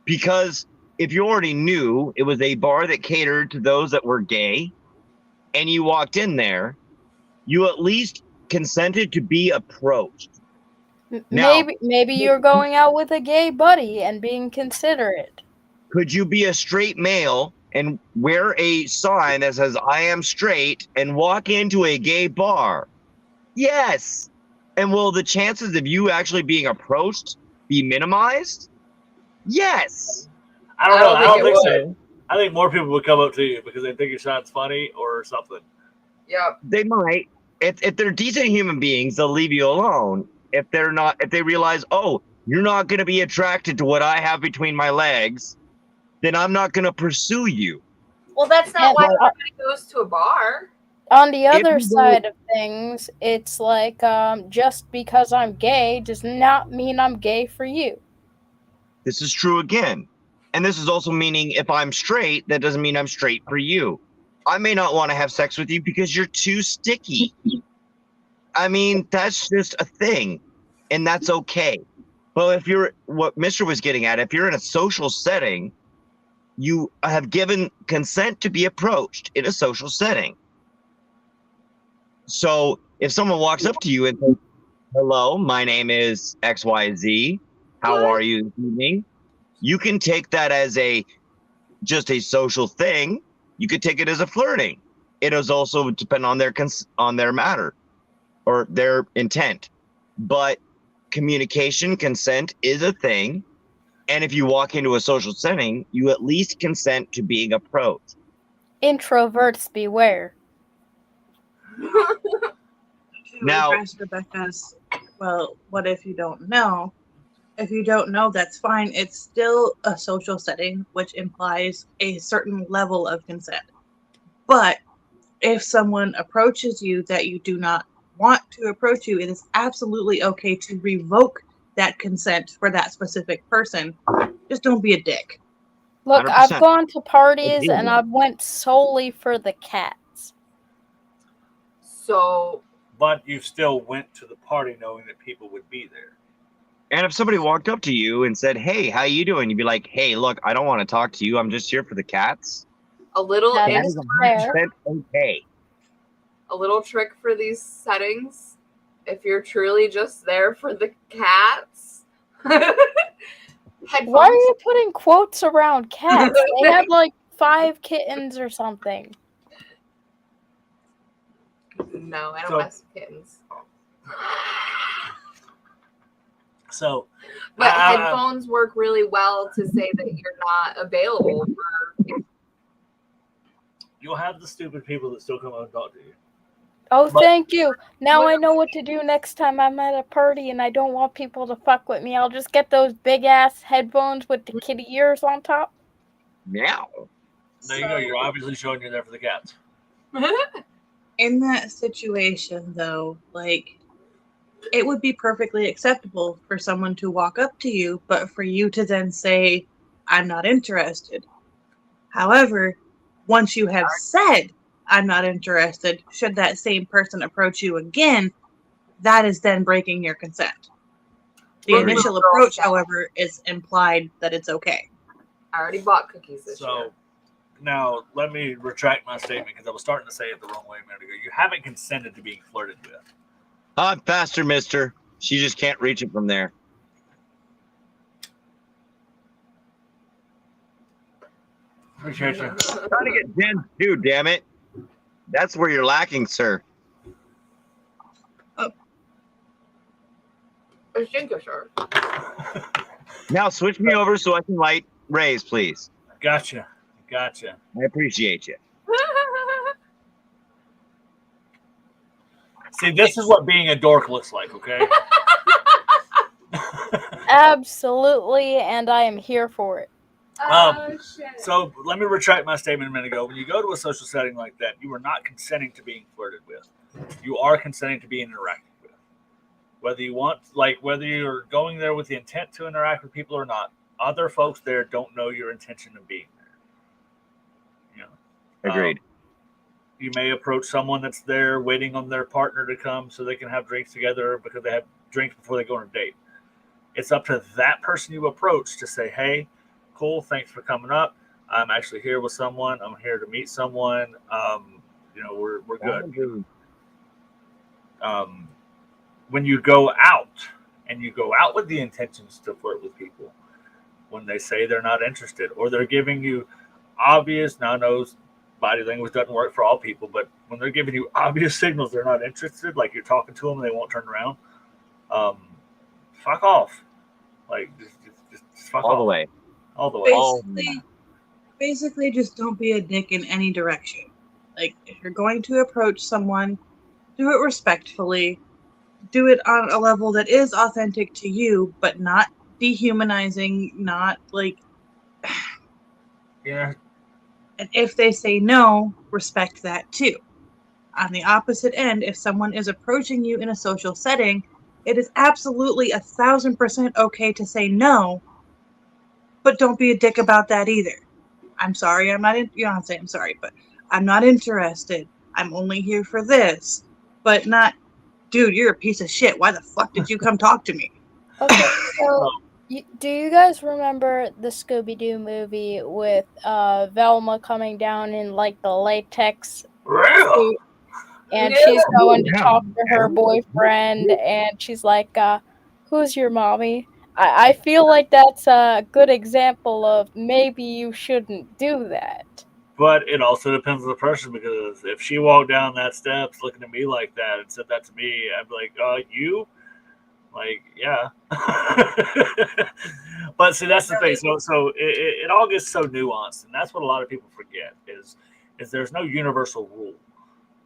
Because if you already knew it was a bar that catered to those that were gay, and you walked in there, you at least consented to be approached. Now, Maybe you're going out with a gay buddy and being considerate. could you be a straight male and wear a sign that says, I am straight, and walk into a gay bar? Yes. And will the chances of you actually being approached be minimized? Yes. I don't know. I don't think it so. I think more people would come up to you because they think your sign's funny or something. Yep. They might. If they're decent human beings, they'll leave you alone. If they're not, if they realize, oh, you're not going to be attracted to what I have between my legs, then I'm not going to pursue you. Well, that's not And why Everybody goes to a bar. on the other you side of things, it's like, just because I'm gay does not mean I'm gay for you. This is true again. And this is also meaning if I'm straight, that doesn't mean I'm straight for you. I may not want to have sex with you because you're too sticky. I mean, that's just a thing, and that's okay. But if you're, what Mr. was getting at, if you're in a social setting, you have given consent to be approached in a social setting. So if someone walks up to you and says, hello, my name is XYZ, how are you this evening? You can take that as just a social thing. You could take it as a flirting. It is also depend on their matter or their intent. But communication, consent is a thing. And if you walk into a social setting, you at least consent to being approached. Introverts beware. To Now- address Rebecca's, well, what if you don't know? If you don't know, that's fine. It's still a social setting, which implies a certain level of consent. But if someone approaches you that you do not want to approach you, it is absolutely okay to revoke that consent for that specific person. Just don't be a dick. Look, 100%. I've gone to parties Yeah. and I've went solely for the cats. So But you still went to the party knowing that people would be there. And if somebody walked up to you and said, hey, how you doing? You'd be like, hey, look, I don't want to talk to you. I'm just here for the cats. a little That That in- is fair. 100% okay. a little trick for these settings. If you're truly just there for the cats, headphones. Why are you putting quotes around cats? They have like 5 kittens or something. No, I don't So- mess with kittens. So, But Uh, headphones work really well to say that you're not available for. you'll have the stupid people that still come up and talk to you. Oh, But- thank you. Now I know what to do next time I'm at a party and I don't want people to fuck with me. I'll just get those big ass headphones with the kitty ears on top. Meow. There you go. You're obviously showing you're there for the cats. In that situation, though, like, it would be perfectly acceptable for someone to walk up to you, but for you to then say, I'm not interested. However, once you have said, I'm not interested, should that same person approach you again, that is then breaking your consent. The We're initial little approach, girls. however, is implied that it's okay. I already bought cookies this year. So now let me retract my statement because I was starting to say it the wrong way a minute ago. You haven't consented to being flirted with. Faster, mister. She just can't reach it from there. Appreciate you. Trying to get Jen too, damn it. That's where you're lacking, sir. I think you're sure. Now switch me over so I can light rays, please. Gotcha. I appreciate you. See, this is what being a dork looks like, okay? Absolutely, and I am here for it. Shit. So let me retract my statement a minute ago. When you go to a social setting like that, you are not consenting to being flirted with. You are consenting to being interacted with. Whether you want, whether you're going there with the intent to interact with people or not, other folks there don't know your intention of being there. Agreed. You may approach someone that's there waiting on their partner to come so they can have drinks together because they have drinks before they go on a date. It's up to that person you approach to say, hey, cool, thanks for coming up. I'm actually here with someone. I'm here to meet someone. We're good. When you go out and you go out with the intentions to flirt with people, when they say they're not interested or they're giving you obvious, now knows body language doesn't work for all people, but when they're giving you obvious signals they're not interested, like you're talking to them and they won't turn around, fuck off. Just fuck All off. the way. All the way. Basically, just don't be a dick in any direction. Like, if you're going to approach someone, do it respectfully. Do it on a level that is authentic to you, but not dehumanizing, not Yeah. And if they say no, respect that too. On the opposite end, if someone is approaching you in a social setting, it is absolutely 1,000% okay to say no, but don't be a dick about that either. I'm sorry, I'm not you don't have to say I'm sorry, but I'm not interested. I'm only here for this. But not, dude, you're a piece of shit. Why the fuck did you come talk to me? Okay, so do you guys remember the Scooby-Doo movie with Velma coming down in the latex suit, and she's going to talk to her boyfriend, and she's like, who's your mommy? I feel like that's a good example of maybe you shouldn't do that. But it also depends on the person, because if she walked down that steps looking at me like that and said that to me, I'd be like, you? Yeah. But see, that's the thing. So it all gets so nuanced, and that's what a lot of people forget is there's no universal rule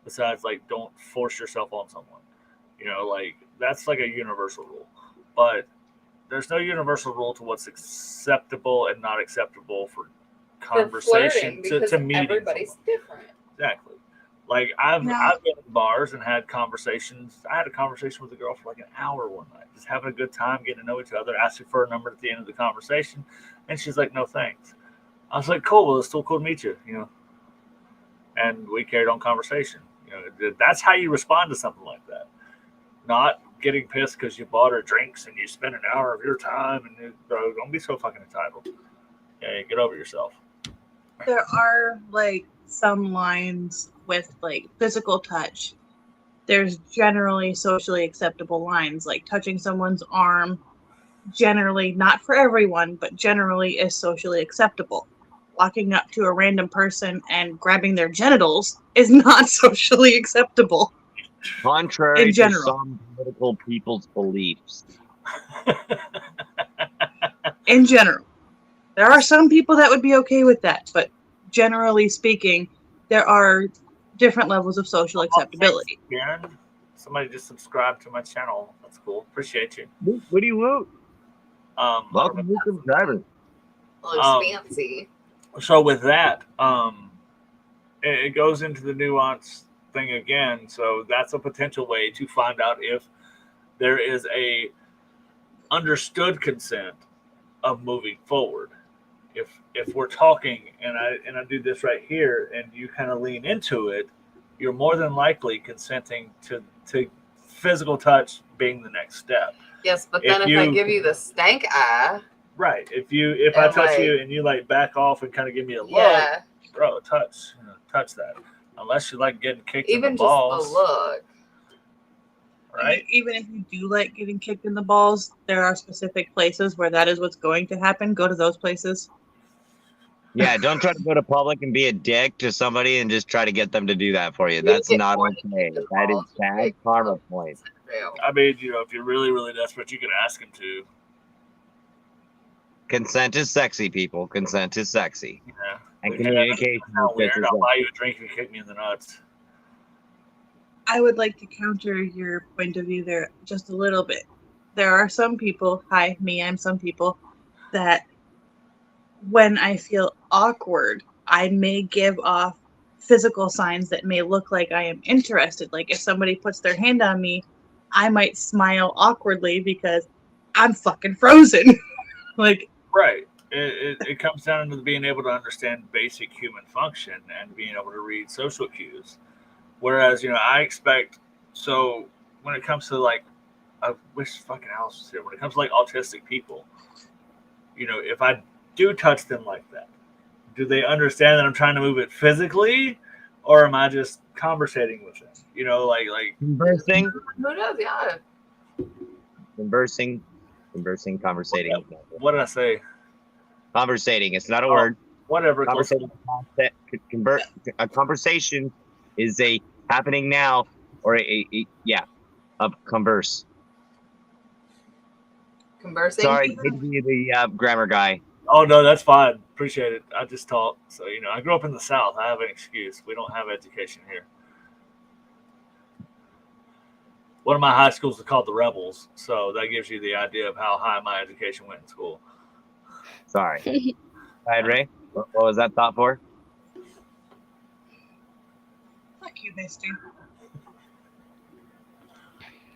besides don't force yourself on someone. That's a universal rule. But there's no universal rule to what's acceptable and not acceptable for conversation to meeting. Everybody's different. Exactly. I've been in bars and had conversations. I had a conversation with a girl for an hour one night, just having a good time, getting to know each other, asking for a number at the end of the conversation, and she's like, no thanks. I was like, cool, well, it's still cool to meet you, and we carried on conversation. That's how you respond to something like that. Not getting pissed because you bought her drinks and you spent an hour of your time, and don't be so fucking entitled. Yeah, get over yourself. There are some lines with physical touch. There's generally socially acceptable lines, like touching someone's arm. Generally, not for everyone, but generally is socially acceptable. Walking up to a random person and grabbing their genitals is not socially acceptable. Contrary in general. to some political people's beliefs. In general. There are some people that would be okay with that, but generally speaking, there are different levels of social acceptability. Karen, somebody just subscribed to my channel. That's cool. Appreciate you. Woody woo. Welcome to subscribers. Looks fancy. So with that, it goes into the nuance thing again. So that's a potential way to find out if there is a understood consent of moving forward. If we're talking and I do this right here and you kind of lean into it, you're more than likely consenting to physical touch being the next step. Yes, but then if I give you the stank eye, right? If I touch you and you like back off and kind of give me a look, bro, touch that. Unless you like getting kicked in the balls. Even just the look. Right? Even if you do like getting kicked in the balls, there are specific places where that is what's going to happen. Go to those places. Yeah, don't try to go to public and be a dick to somebody and just try to get them to do that for you. That's not okay. That is bad karma points. I mean, if you're really, really desperate, you can ask him to. Consent is sexy, people. Consent is sexy. Yeah. And communication is weird. I'll buy you a drink if you kick me in the nuts. I would like to counter your point of view there just a little bit. There are some people, I'm some people, that when I feel awkward, I may give off physical signs that may look like I am interested. Like if somebody puts their hand on me, I might smile awkwardly because I'm fucking frozen. Like, right. It comes down to being able to understand basic human function and being able to read social cues. Whereas, I expect, so when it comes to like, I wish fucking Alice was here. When it comes to like autistic people, if I do touch them like that, do they understand that I'm trying to move it physically, or am I just conversating with them? Like conversing. Who knows? Yeah. Conversing, conversating. What did I say? Conversating. It's not a word. Whatever. A conversation is a happening now, or a converse. Conversing. Sorry, to be the grammar guy. Oh no, that's fine. Appreciate it. I just talk. So I grew up in the South. I have an excuse. We don't have education here. One of my high schools is called the Rebels, so that gives you the idea of how high my education went in school. Sorry. Go ahead, Ray. What was that thought for? fuck you, mister.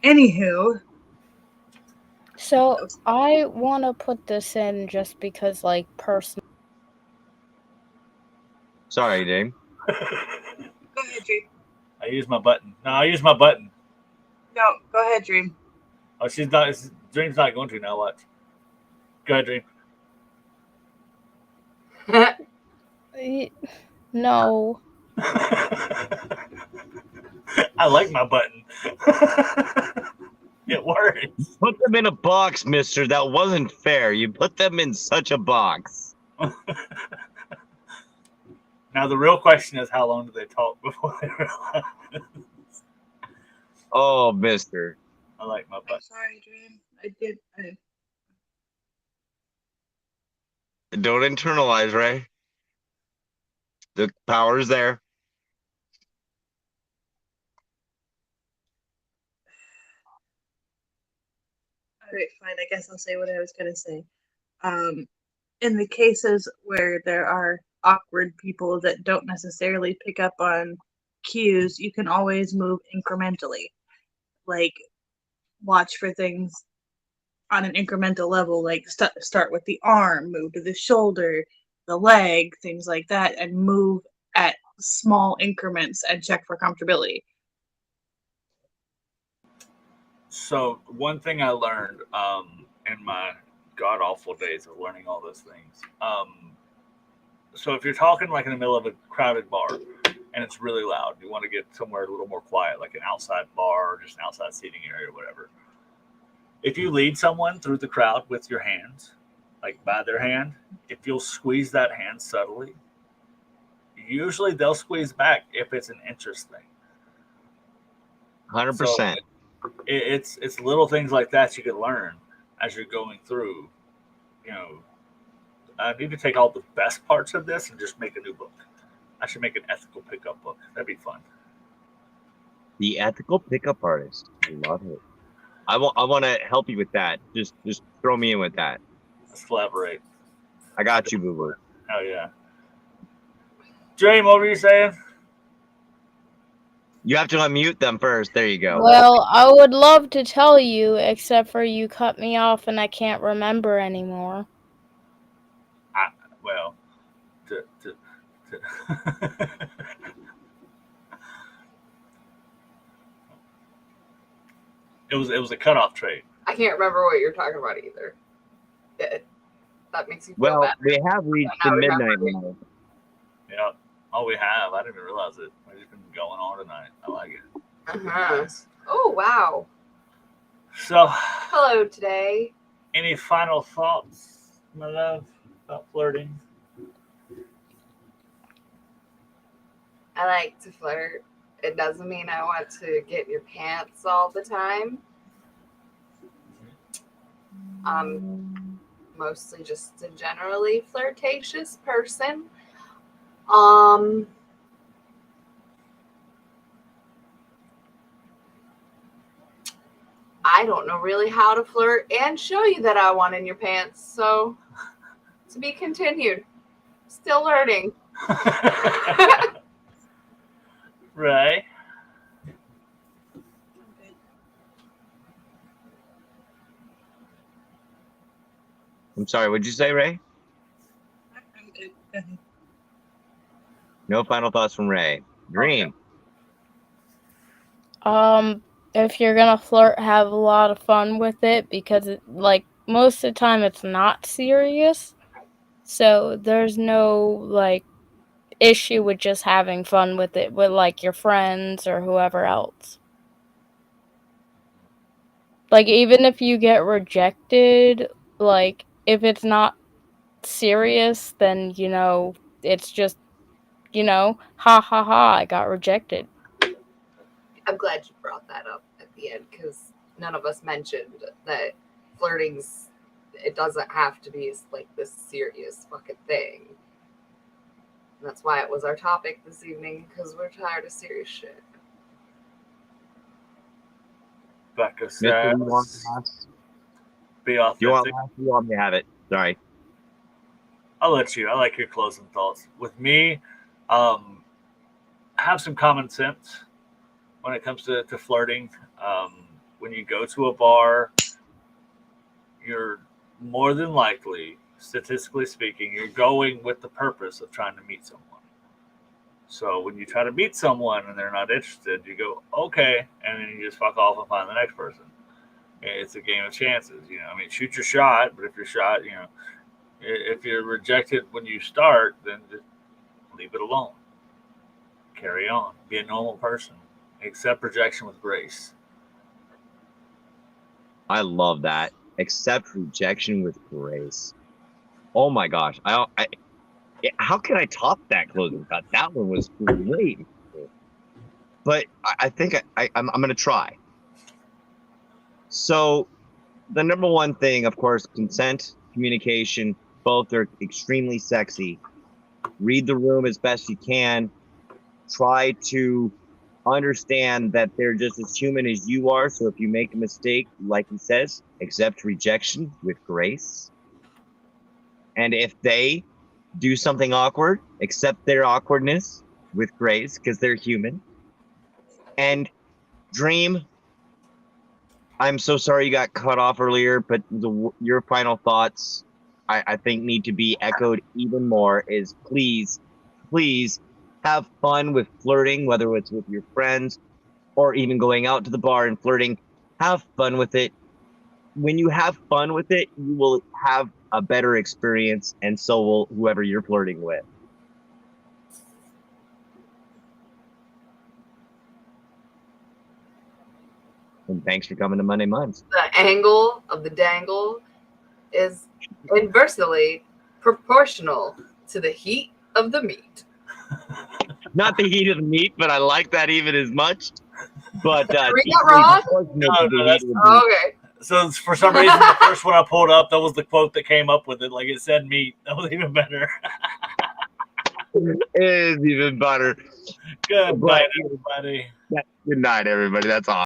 Anywho. So I want to put this in just because, like, personal. Sorry, Dave. Go ahead, Dream. I use my button. No, I use my button. No, go ahead, Dream. Oh, she's not. Dream's not going to now. Watch. Go ahead, Dream. No. I like my button. It works. Put them in a box, mister. That wasn't fair. You put them in such a box. Now, the real question is, how long do they talk before they realize? Oh, mister. I like my button. I'm sorry, Dream. Don't internalize, Ray. The power's there. All right, fine. I guess I'll say what I was going to say. In the cases where there are awkward people that don't necessarily pick up on cues, you can always move incrementally. Like, watch for things on an incremental level, like start with the arm, move to the shoulder, the leg, things like that, and move at small increments and check for comfortability. So one thing I learned in my god-awful days of learning all those things. So if you're talking like in the middle of a crowded bar and it's really loud, you want to get somewhere a little more quiet, like an outside bar or just an outside seating area or whatever. If you lead someone through the crowd with your hands, like by their hand, if you'll squeeze that hand subtly, usually they'll squeeze back if it's an interest thing. 100%. So it's little things like that you can learn as you're going through. I need to take all the best parts of this and just make a new book. I should make an ethical pickup book. That'd be fun. The ethical pickup artist. I love it. I want to help you with that. Just throw me in with that. Let's collaborate. I got you, boo-boo. Oh yeah. Dream, what were you saying? You have to unmute them first. There you go. Well, I would love to tell you, except for you cut me off and I can't remember anymore. Well, it was a cutoff trade. I can't remember what you're talking about either. That makes you feel Well, better. we have reached the midnight mark. Yeah. Oh, we have. I didn't even realize it. We've just been going on tonight. I like it. Uh-huh. Oh, wow. So, Hello today. any final thoughts, my love, about flirting? I like to flirt. It doesn't mean I want to get in your pants all the time. I'm mostly just a generally flirtatious person. I don't know really how to flirt and show you that I want in your pants. So, to be continued. Still learning. Right. I'm sorry, what'd you say, Ray? I'm good. Go ahead. No final thoughts from Ray. Dream. If you're gonna flirt, have a lot of fun with it, because most of the time it's not serious. So there's no issue with just having fun with it with your friends or whoever else. Even if you get rejected, if it's not serious, then it's just ha ha ha, I got rejected. I'm glad you brought that up at the end because none of us mentioned that flirting's, it doesn't have to be this serious fucking thing. And that's why it was our topic this evening, because we're tired of serious shit. Becca Mister, says, you want last? be You want authentic. last? You want me to have it? Sorry. I'll let you. I like your closing thoughts. With me, have some common sense when it comes to flirting. When you go to a bar, you're more than likely, statistically speaking, you're going with the purpose of trying to meet someone. So when you try to meet someone and they're not interested, you go, okay, and then you just fuck off and find the next person. It's a game of chances. Shoot your shot, but if you're shot, if you're rejected when you start, then just leave it alone. Carry on. Be a normal person. Accept rejection with grace. I love that. Accept rejection with grace. Oh my gosh. How can I top that closing thought? That one was great. But I think I'm going to try. So the number one thing, of course, consent, communication, both are extremely sexy. Read the room as best you can. Try to understand that they're just as human as you are. So if you make a mistake, like he says, accept rejection with grace. And if they do something awkward, accept their awkwardness with grace, because they're human. And Dream, I'm so sorry you got cut off earlier, but your final thoughts, I think, need to be echoed even more, is please have fun with flirting, whether it's with your friends or even going out to the bar and flirting. Have fun with it. When you have fun with it, you will have a better experience, and so will whoever you're flirting with. And thanks for coming to Monday Munch. The angle of the dangle is inversely proportional to the heat of the meat. Not the heat of the meat, but I like that even as much. But Are we not wrong? Okay. So for some reason, the first one I pulled up, that was the quote that came up with it. Like it said meat. That was even better. It is even better. Good night, everybody. Good night, everybody. That's awesome.